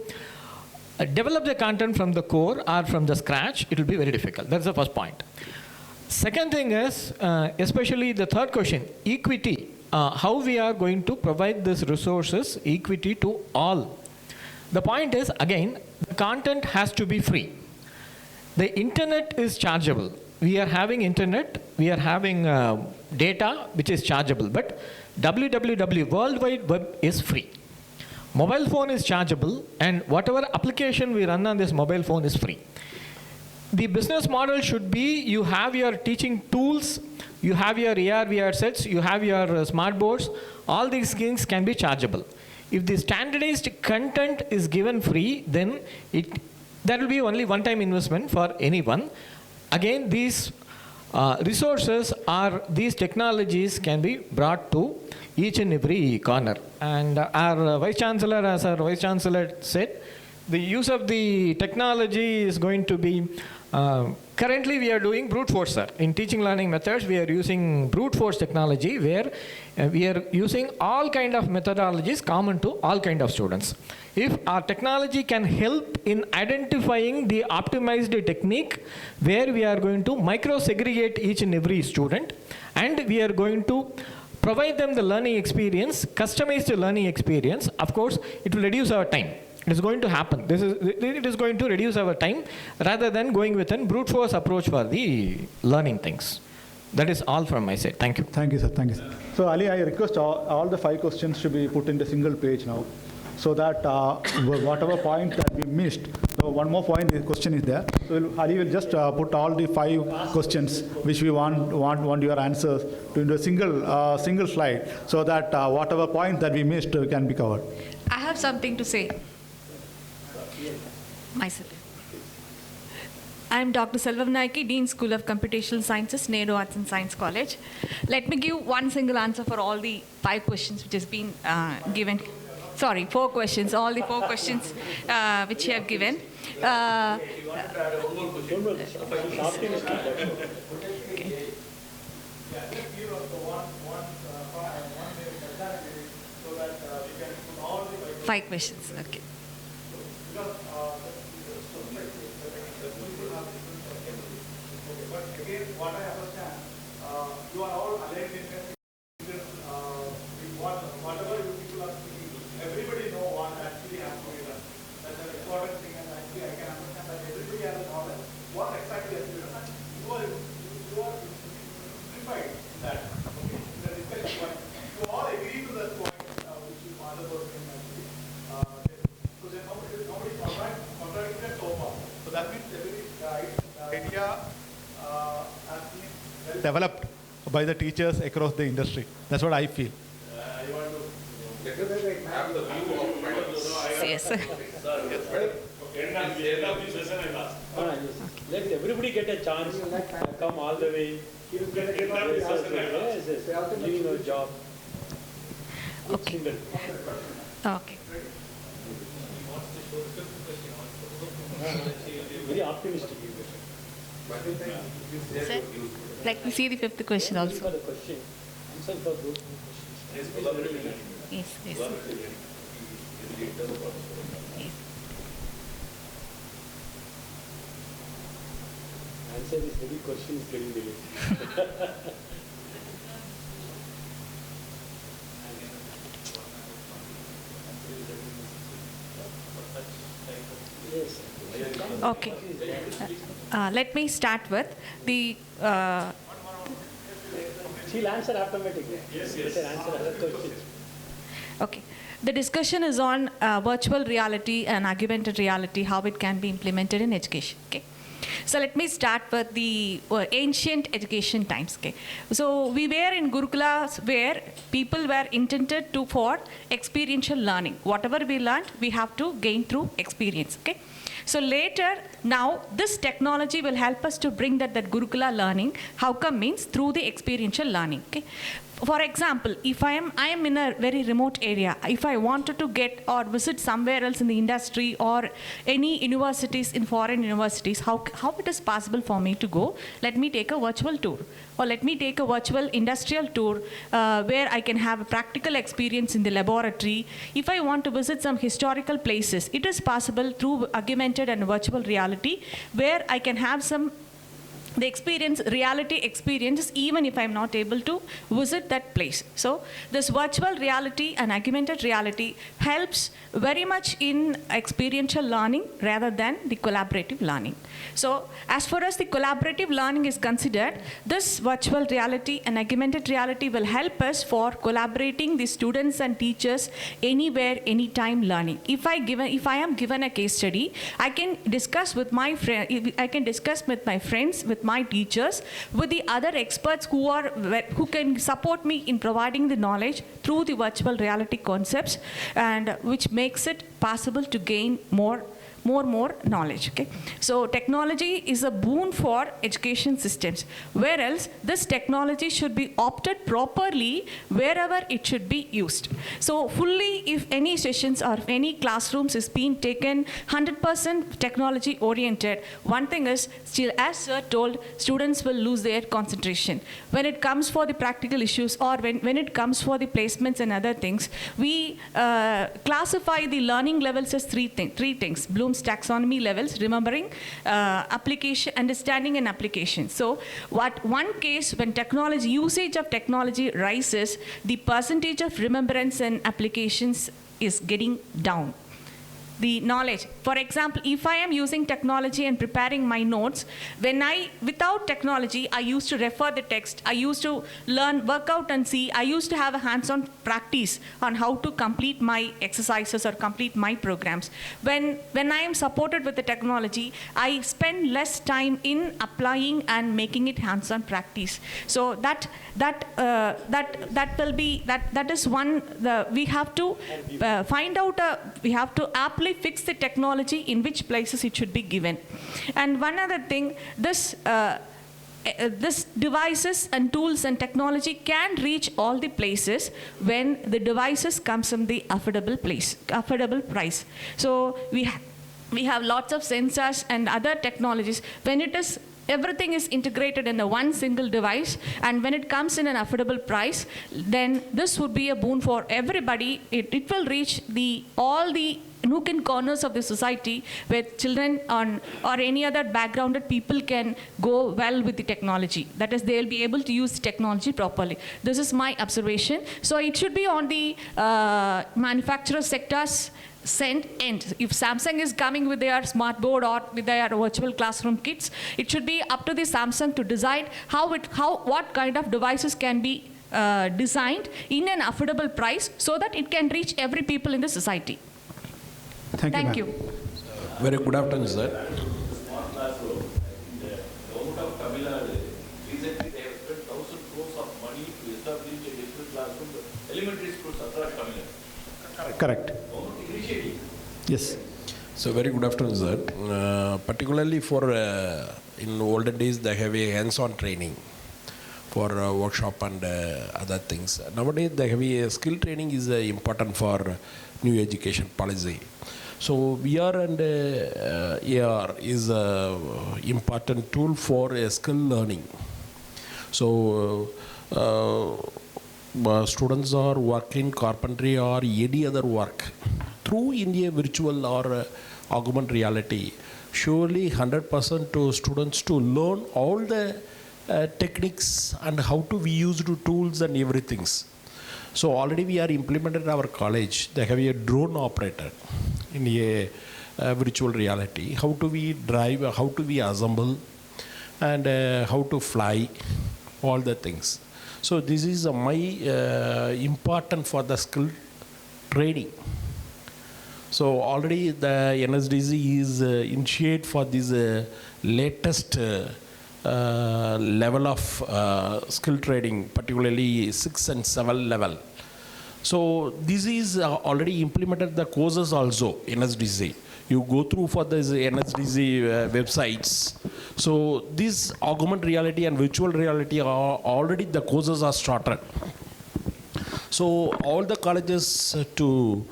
develop the content from the core or from the scratch, it will be very difficult. That's the first point. Second thing is, especially the third question, equity. How we are going to provide these resources, equity to all. The point is, again, the content has to be free. The internet is chargeable. We are having internet, we are having data which is chargeable, but www, World Wide Web is free. Mobile phone is chargeable, and whatever application we run on this mobile phone is free. The business model should be, you have your teaching tools, you have your AR, VR sets, you have your smart boards, all these things can be chargeable. If the standardized content is given free, then that will be only one-time investment for anyone. Again, these resources or these technologies can be brought to each and every corner. And our Vice Chancellor, as our Vice Chancellor said, the use of the technology is going to be, currently we are doing brute force, sir. In teaching learning methods, we are using brute force technology, where we are using all kind of methodologies common to all kind of students. If our technology can help in identifying the optimized technique, where we are going to micro-segregate each and every student, and we are going to provide them the learning experience, customized learning experience, of course, it will reduce our time. It is going to happen. It is going to reduce our time rather than going with a brute force approach for the learning things. That is all from my side. Thank you. Thank you, sir. Thank you, sir. So, Ali, I request all the 5 questions should be put in the single page now, so that whatever point that we missed, so one more point, the question is there. So, Ali will just put all the 5 questions which we want your answers to into a single slide, so that whatever point that we missed can be covered. I have something to say. Myself. I'm Dr. Selvam Naiki, Dean School of Computational Sciences, Nadu Arts and Science College. Let me give one single answer for all the 5 questions which has been given. Sorry, 4 questions, all the 4 questions which you have given. Five questions, okay. But again, what I understand, you are all aligned in whatever you people are speaking, everybody know what actually has to be done. That's an important thing, and actually I can understand that everybody has a knowledge. What exactly has to be done? You are simplified in that. Okay, in the discussion point. You all agree to that point, which is other person actually. So then nobody contradicted so far. So that means every idea has been Developed by the teachers across the industry. That's what I feel. You want to have the view of Yes. Let everybody get a chance to come all the way. Giving a job. Okay. Okay. Very optimistic. Sir, let me see the 5th question also. For the question, answer for those questions. Yes, yes. Yes. Answer this heavy question is getting delayed. Yes. Okay. Let me start with the. She'll answer automatically. Yes, yes. Answer other questions. Okay. The discussion is on virtual reality and augmented reality, how it can be implemented in education. Okay. So let me start with the ancient education times. Okay. So we were in Gurukulas where people were intended for experiential learning. Whatever we learned, we have to gain through experience. Okay. So later, now this technology will help us to bring that Gurukula learning. How come means through the experiential learning. Okay. For example, if I am in a very remote area, if I wanted to get or visit somewhere else in the industry or any universities in foreign universities, how it is possible for me to go? Let me take a virtual tour, or let me take a virtual industrial tour where I can have a practical experience in the laboratory. If I want to visit some historical places, it is possible through augmented and virtual reality where I can have the experience, reality experiences, even if I'm not able to visit that place. So this virtual reality and augmented reality helps very much in experiential learning rather than the collaborative learning. So as far as the collaborative learning is considered, this virtual reality and augmented reality will help us for collaborating the students and teachers anywhere, anytime learning. If I am given a case study, I can discuss with my friends, with my teachers, with the other experts who can support me in providing the knowledge through the virtual reality concepts, and which makes it possible to gain more knowledge. Okay, so technology is a boon for education systems, whereas this technology should be opted properly wherever it should be used. So fully, if any sessions or any classrooms is being taken 100% technology oriented, one thing is still, as sir told, students will lose their concentration. When it comes for the practical issues or when it comes for the placements and other things, we classify the learning levels as three things. Bloom's taxonomy levels, remembering, application, understanding and application. So one case when usage of technology rises, the percentage of remembrance and applications is getting down. The knowledge. For example, if I am using technology and preparing my notes, without technology, I used to refer the text, I used to work out and see, I used to have a hands-on practice on how to complete my exercises or complete my programs. When I am supported with the technology, I spend less time in applying and making it hands-on practice. So that is one, we have to find out, we have to apply only fix the technology in which places it should be given. And one other thing, this devices and tools and technology can reach all the places when the devices comes from the affordable price. So we have lots of sensors and other technologies. When everything is integrated in one single device, and when it comes in an affordable price, then this would be a boon for everybody. It will reach all the nook and corners of the society where children or any other backgrounded people can go well with the technology. That is, they will be able to use the technology properly. This is my observation. So it should be on the manufacturer sector's end. If Samsung is coming with their smart board or with their virtual classroom kits, it should be up to the Samsung to decide what kind of devices can be designed in an affordable price so that it can reach every people in the society. Thank you. Very good afternoon, sir. Smart classroom. In the government of Tamil Nadu, recently they have spent 1,000 crores of money to establish a digital classroom. Elementary schools across Tamil Nadu. Correct. Yes. So very good afternoon, sir. Particularly for in olden days, they have a hands-on training for workshop and other things. Nowadays, they have a skill training is important for new education policy. So VR and AR is an important tool for skill learning. So students are working carpentry or any other work through in a virtual or augmented reality. Surely 100% to students to learn all the techniques and how to we use the tools and everything. So already we are implemented in our college. They have a drone operator in a virtual reality. How do we drive, how do we assemble, and how to fly, all the things. So this is my important for the skill training. So already the NSDC is initiate for this latest level of skill training, particularly 6 and 7 level. So this is already implemented the courses also in NSDC. You go through for this NSDC websites. So this augmented reality and virtual reality are already the courses are started. So all the colleges to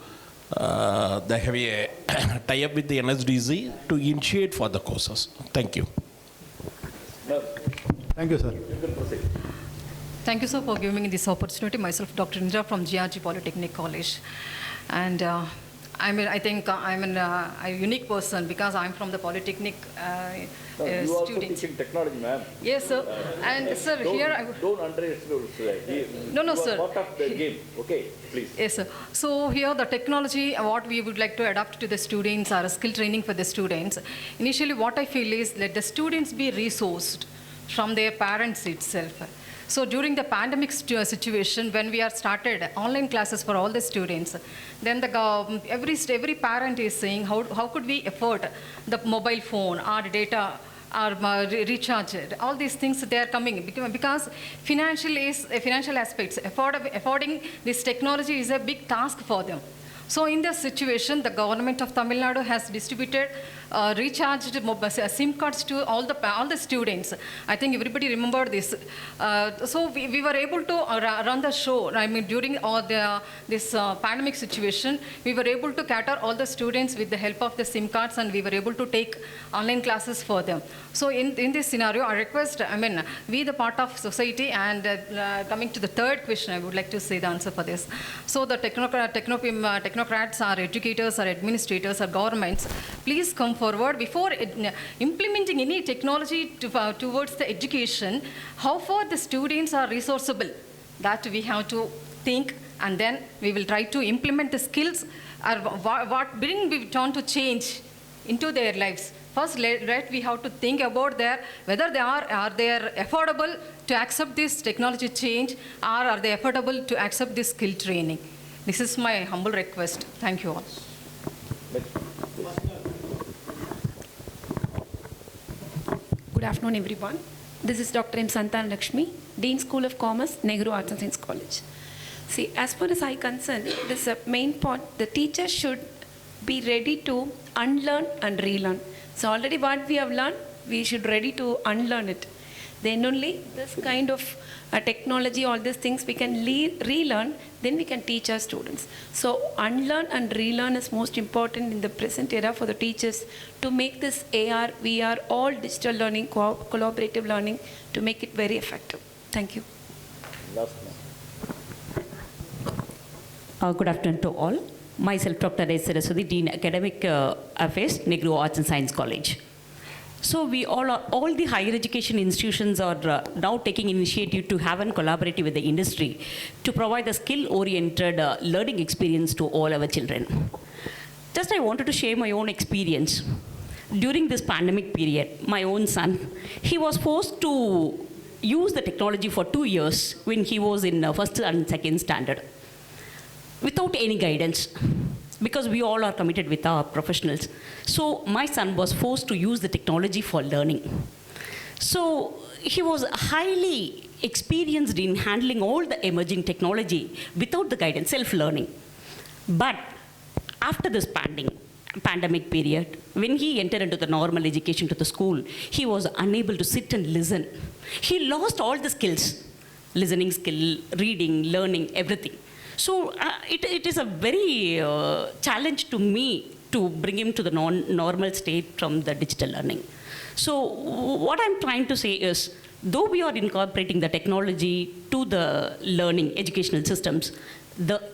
they have a tie-up with the NSDC to initiate for the courses. Thank you. Thank you, sir. Thank you, sir, for giving me this opportunity. Myself, Dr. Indira from GRG Polytechnic College. And I think I'm a unique person because I'm from the Polytechnic you also teaching technology, ma'am. Yes, sir. And sir, here I would... Don't underestimate. No, you sir. are part of the game. Okay, please. Yes, sir. So here the technology, what we would like to adapt to the students or skill training for the students. Initially, what I feel is let the students be resourced from their parents itself. So during the pandemic situation, when we are started online classes for all the students, then every parent is saying, how could we afford the mobile phone, our data, our recharge, all these things they are coming because financial aspects, affording this technology is a big task for them. So in this situation, the government of Tamil Nadu has distributed recharged SIM cards to all the students. I think everybody remember this. So we were able to run the show. I mean, during all this pandemic situation, we were able to cater all the students with the help of the SIM cards, and we were able to take online classes for them. So in this scenario, I request, we the part of society, and coming to the third question, I would like to say the answer for this. So the technocrats, our educators, our administrators, our governments, please come forward before implementing any technology towards the education. How far the students are resourceable, that we have to think, and then we will try to implement the skills or what bring we want to change into their lives. First, we have to think about whether they are they affordable to accept this technology change, or are they affordable to accept this skill training. This is my humble request. Thank you all. Good afternoon, everyone. This is Dr. M. Dhanalakshmi, Dean School of Commerce, Nehru Arts and Science College. See, as far as I concern, this main point, the teacher should be ready to unlearn and relearn. So already what we have learned, we should ready to unlearn it. Then only this kind of technology, all these things we can relearn, then we can teach our students. So unlearn and relearn is most important in the present era for the teachers to make this AR, VR, all digital learning, collaborative learning, to make it very effective. Thank you. Good afternoon to all. Myself, Dr. Saraswati, Dean Academic Affairs, Negru Arts and Science College. So we all the higher education institutions are now taking initiative to have and collaborate with the industry to provide a skill-oriented learning experience to all our children. Just I wanted to share my own experience. During this pandemic period, my own son, he was forced to use the technology for 2 years when he was in first and second standard, without any guidance, because we all are committed with our professionals. So my son was forced to use the technology for learning. So he was highly experienced in handling all the emerging technology without the guidance, self-learning. But after this pandemic period, when he entered into the normal education to the school, he was unable to sit and listen. He lost all the skills, listening skill, reading, learning, everything. So it is a very challenge to me to bring him to the normal state from the digital learning. So what I'm trying to say is, though we are incorporating the technology to the learning educational systems,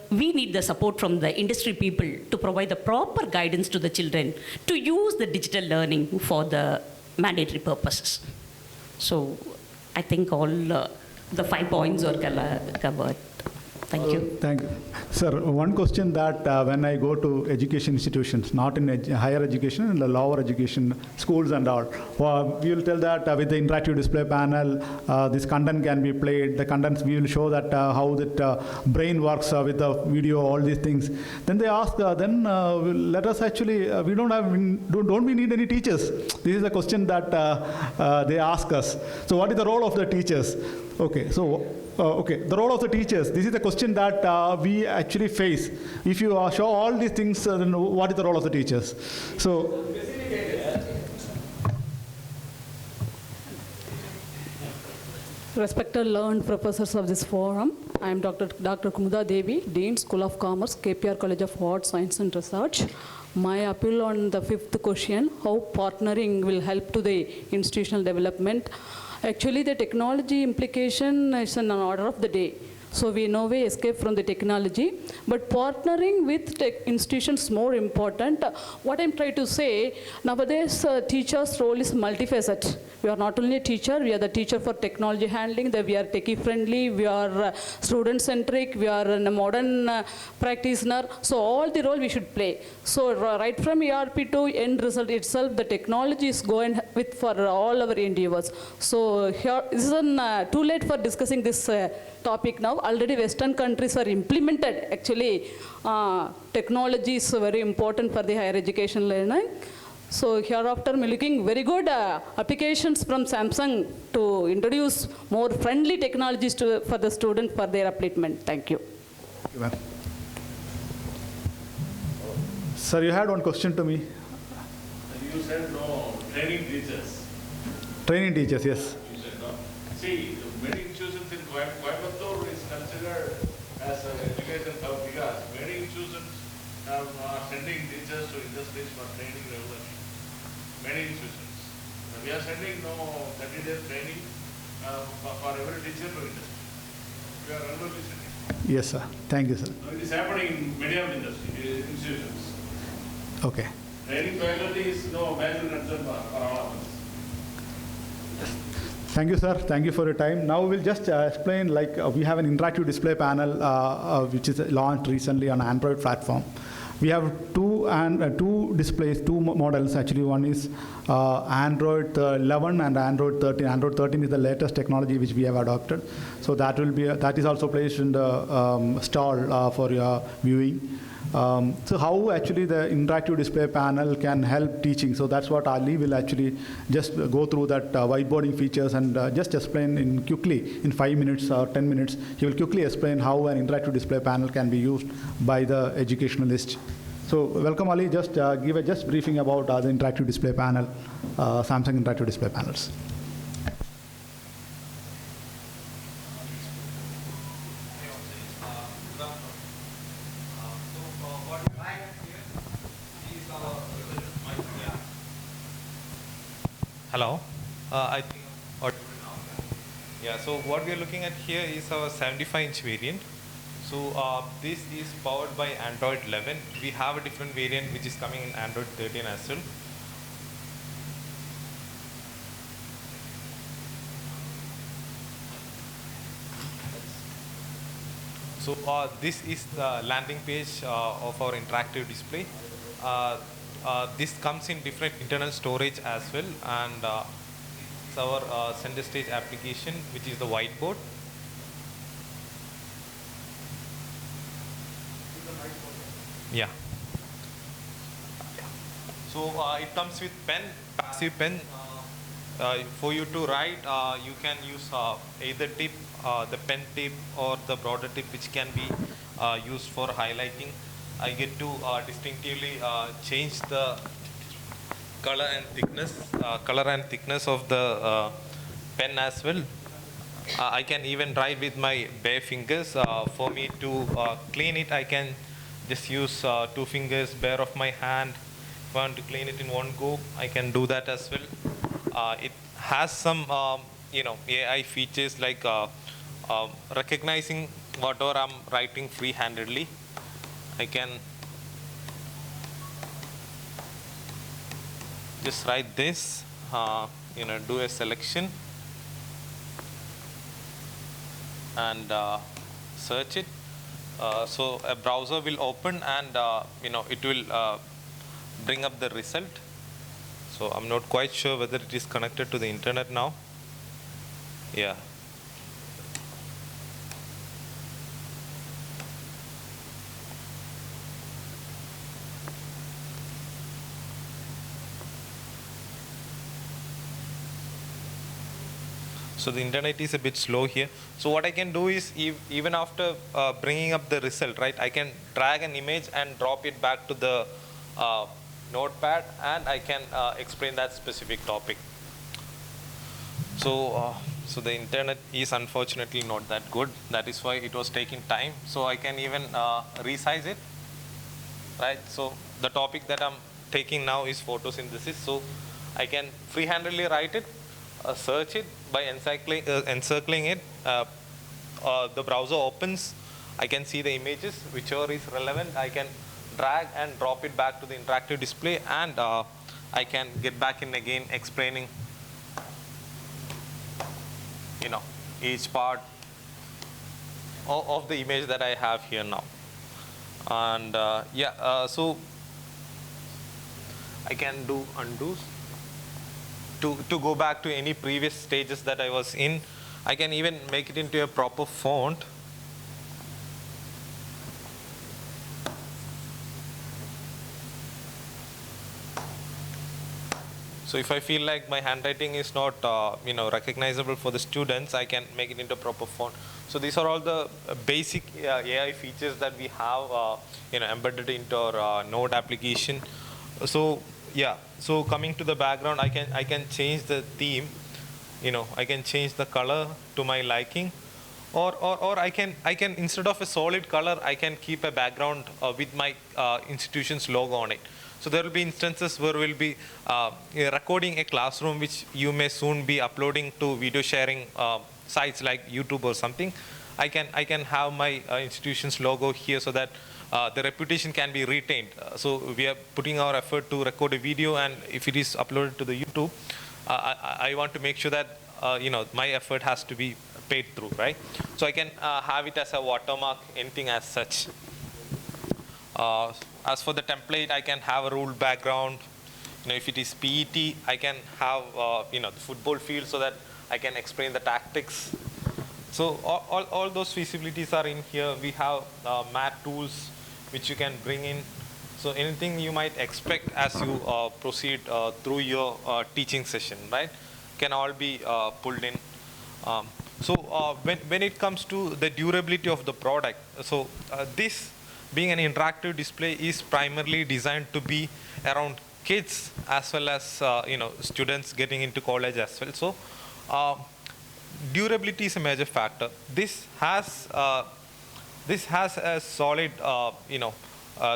we need the support from the industry people to provide the proper guidance to the children to use the digital learning for the mandatory purposes. So I think all the 5 points are covered. Thank you. Thank you. Sir, one question that when I go to education institutions, not in higher education, in the lower education, schools and all, we will tell that with the interactive display panel, this content can be played. The contents, we will show that how that brain works with the video, all these things. Then they ask, let us actually, don't we need any teachers? This is a question that they ask us. So what is the role of the teachers? Okay, so the role of the teachers. This is the question that we actually face. If you show all these things, then what is the role of the teachers? So, respected learned professors of this forum, I am Dr. Kumuda Devi, Dean, School of Commerce, KPR College of Arts, Science and Research. My appeal on the 5th question, how partnering will help to the institutional development. Actually, the technology implication is an order of the day. So we no way escape from the technology, but partnering with tech institutions is more important. What I'm trying to say, nowadays teacher's role is multifaceted. We are not only a teacher, we are the teacher for technology handling, we are techie friendly, we are student-centric, we are a modern practitioner. So all the role we should play. So right from ERP to end result itself, the technology is going with for all our endeavors. So here, this is too late for discussing this topic now. Already Western countries are implemented. Actually, technology is very important for the higher education learning. So hereafter, I'm looking very good applications from Samsung to introduce more friendly technologies for the student for their upliftment. Thank you. Sir, you had one question to me. You said no training teachers. Training teachers, yes. You said no. See, many institutions in Coimbatore is considered as an education hub because many institutions are sending teachers to industries for training regularly. Many institutions. We are sending 30-day training for every teacher to industry. We are regularly sending. Yes, sir. Thank you, sir. So it is happening in many of the institutions. Okay. Training faculty is no major concern for all of us. Thank you, sir. Thank you for your time. Now we'll just explain, we have an interactive display panel which is launched recently on Android platform. We have two displays, two models actually. One is Android 11 and Android 13. Android 13 is the latest technology which we have adopted. So that is also placed in the stall for your viewing. So how actually the interactive display panel can help teaching. So that's what Ali will actually just go through that whiteboarding features and just explain quickly in 5 minutes or 10 minutes. He will quickly explain how an interactive display panel can be used by the educationalist. So welcome Ali, just give a just briefing about the interactive display panel, Samsung interactive display panels. Hello, I think audible now. Yeah, so what we are looking at here is our 75-inch variant. So this is powered by Android 11. We have a different variant which is coming in Android 13 as well. So this is the landing page of our interactive display. This comes in different internal storage as well, and it's our center stage application, which is the whiteboard. Yeah. So it comes with pen, passive pen. For you to write, you can use either tip, the pen tip, or the broader tip, which can be used for highlighting. I get to distinctively change the color and thickness of the pen as well. I can even write with my bare fingers. For me to clean it, I can just use 2 fingers bare of my hand. If I want to clean it in one go, I can do that as well. It has some AI features like recognizing whatever I'm writing free-handedly. I can just write this, do a selection and search it. So a browser will open and it will bring up the result. So I'm not quite sure whether it is connected to the internet now. Yeah. So the internet is a bit slow here. So what I can do is, even after bringing up the result, right, I can drag an image and drop it back to the notepad, and I can explain that specific topic. So the internet is unfortunately not that good. That is why it was taking time. So I can even resize it, right? So the topic that I'm taking now is photosynthesis. So I can free-handedly write it, search it by encircling it. The browser opens. I can see the images, whichever is relevant. I can drag and drop it back to the interactive display, and I can get back in again explaining, each part of the image that I have here now. And so I can do undos. To go back to any previous stages that I was in. I can even make it into a proper font. So if I feel like my handwriting is not recognizable for the students, I can make it into a proper font. So these are all the basic AI features that we have embedded into our Node application. So yeah, so coming to the background, I can change the theme. I can change the color to my liking, or I can instead of a solid color, I can keep a background with my institution's logo on it. So there will be instances where we'll be recording a classroom, which you may soon be uploading to video sharing sites like YouTube or something. I can have my institution's logo here so that the reputation can be retained. So we are putting our effort to record a video, and if it is uploaded to the YouTube, I want to make sure that my effort has to be paid through, right? So I can have it as a watermark, anything as such. As for the template, I can have a ruled background. If it is PET, I can have the football field so that I can explain the tactics. So all those feasibilities are in here. We have math tools which you can bring in. So anything you might expect as you proceed through your teaching session, right, can all be pulled in. So when it comes to the durability of the product, so this being an interactive display is primarily designed to be around kids as well as students getting into college as well. So durability is a major factor. This has a solid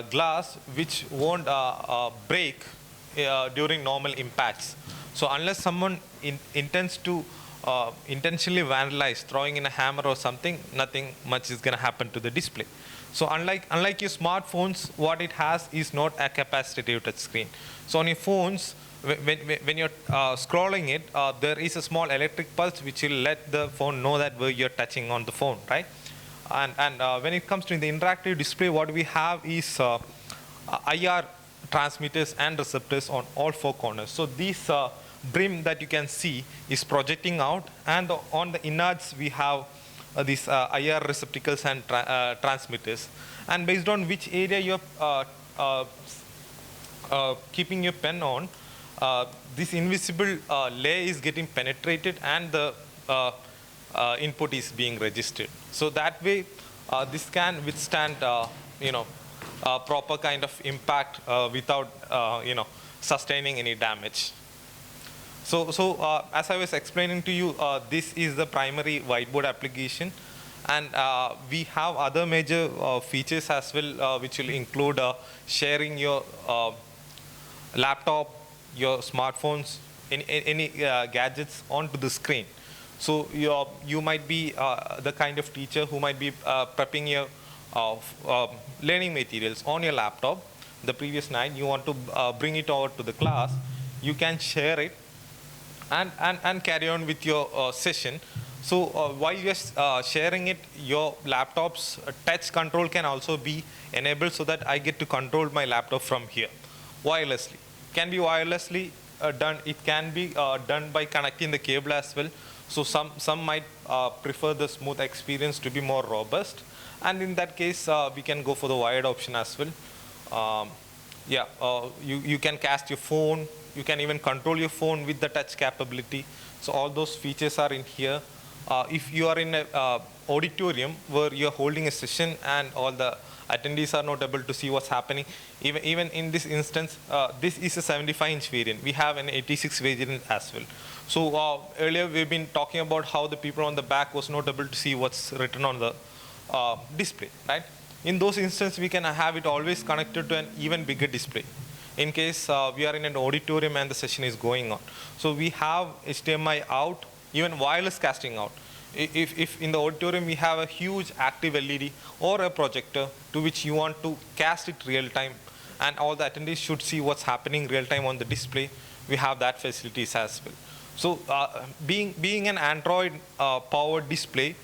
glass which won't break during normal impacts. So unless someone intends to intentionally vandalize, throwing in a hammer or something, nothing much is going to happen to the display. So unlike your smartphones, what it has is not a capacitive touch screen. So on your phones, when you're scrolling it, there is a small electric pulse which will let the phone know that where you're touching on the phone, right? And when it comes to the interactive display, what we have is IR transmitters and receptors on all four corners. So these brim that you can see is projecting out, and on the innards we have these IR receptacles and transmitters. And based on which area you're keeping your pen on, this invisible layer is getting penetrated and the input is being registered. So that way, this can withstand proper kind of impact without sustaining any damage. So as I was explaining to you, this is the primary whiteboard application, and we have other major features as well, which will include sharing your laptop, your smartphones, any gadgets onto the screen. So you might be the kind of teacher who might be prepping your learning materials on your laptop the previous night. You want to bring it over to the class. You can share it and carry on with your session. So while you're sharing it, your laptop's touch control can also be enabled so that I get to control my laptop from here wirelessly. Can be wirelessly done. It can be done by connecting the cable as well. So some might prefer the smooth experience to be more robust, and in that case we can go for the wired option as well. You can cast your phone. You can even control your phone with the touch capability. So all those features are in here. If you are in an auditorium where you're holding a session and all the attendees are not able to see what's happening, even in this instance, this is a 75-inch variant. We have an 86 variant as well. So earlier we've been talking about how the people on the back was not able to see what's written on the display, right? In those instances, we can have it always connected to an even bigger display in case we are in an auditorium and the session is going on. So we have HDMI out, even wireless casting out. If in the auditorium we have a huge active LED or a projector to which you want to cast it real time, and all the attendees should see what's happening real time on the display, we have that facilities as well. So being an Android powered display,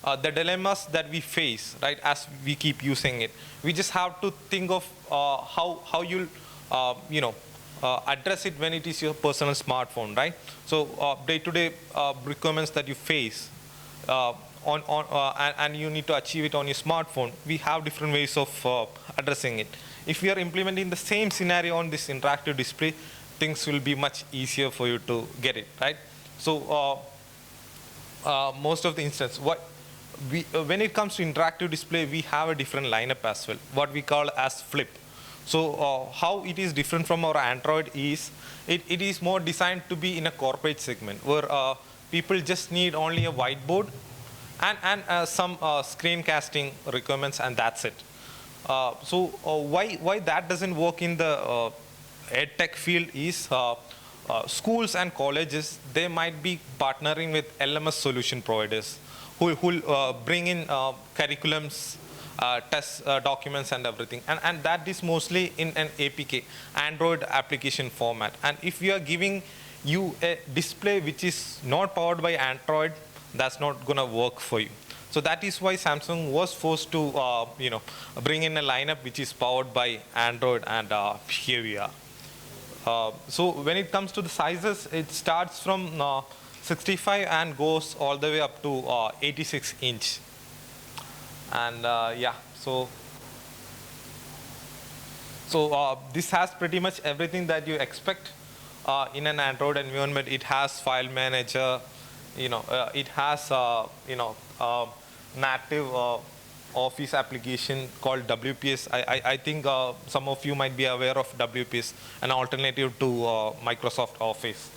the dilemmas that we face, right, as we keep using it, we just have to think of how you'll address it when it is your personal smartphone, right? So day-to-day requirements that you face and you need to achieve it on your smartphone, we have different ways of addressing it. If we are implementing the same scenario on this interactive display, things will be much easier for you to get it, right? So most of the instances, when it comes to interactive display, we have a different lineup as well, what we call as flip. So how it is different from our Android is, it is more designed to be in a corporate segment where people just need only a whiteboard and some screencasting requirements, and that's it. So why that doesn't work in the EdTech field is schools and colleges, they might be partnering with LMS solution providers who will bring in curriculums, test documents and everything. And that is mostly in an APK, Android application format. And if we are giving you a display which is not powered by Android, that's not going to work for you. So that is why Samsung was forced to bring in a lineup which is powered by Android, and here we are. So when it comes to the sizes, it starts from 65 and goes all the way up to 86 inch. And so this has pretty much everything that you expect in an Android environment. It has file manager, it has native office application called WPS. I think some of you might be aware of WPS, an alternative to Microsoft Office,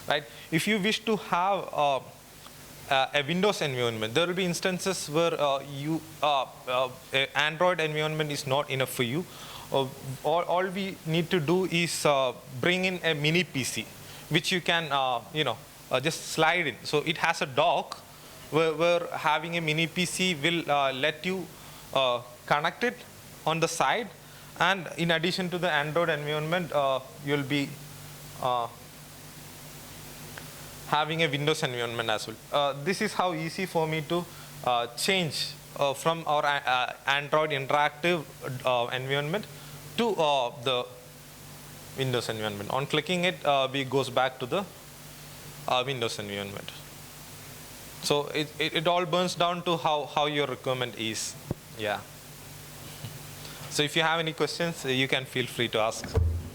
right? If you wish to have a Windows environment, there will be instances where Android environment is not enough for you. All we need to do is bring in a mini PC, which you can just slide in. So it has a dock where having a mini PC will let you connect it on the side, and in addition to the Android environment, you'll be having a Windows environment as well. This is how easy for me to change from our Android interactive environment to the Windows environment. On clicking it, we goes back to the Windows environment. So it all burns down to how your requirement is. Yeah. So if you have any questions, you can feel free to ask.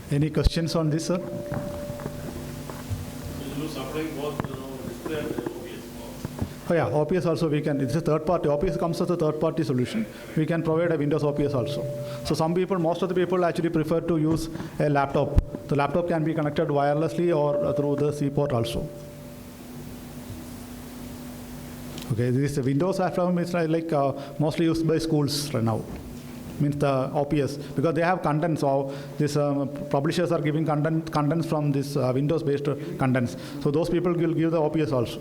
Any questions on this, sir? Oh yeah, OPS also we can, it's a third party, OPS comes as a third party solution. We can provide a Windows OPS also. So some people, most of the people actually prefer to use a laptop. The laptop can be connected wirelessly or through the C port also. Okay, this Windows platform is like mostly used by schools right now. Means the OPS, because they have content, so these publishers are giving contents from this Windows-based contents. So those people will give the OPS also.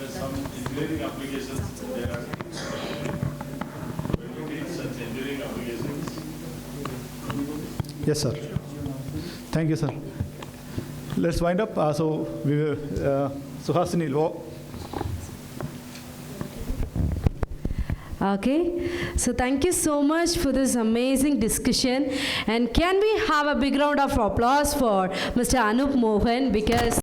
Some engineering applications, there are such engineering applications. Yes, sir. Thank you, sir. Let's wind up. So we will, Suhasini. Okay, so thank you so much for this amazing discussion. And can we have a big round of applause for Mr. Anup Mohan, because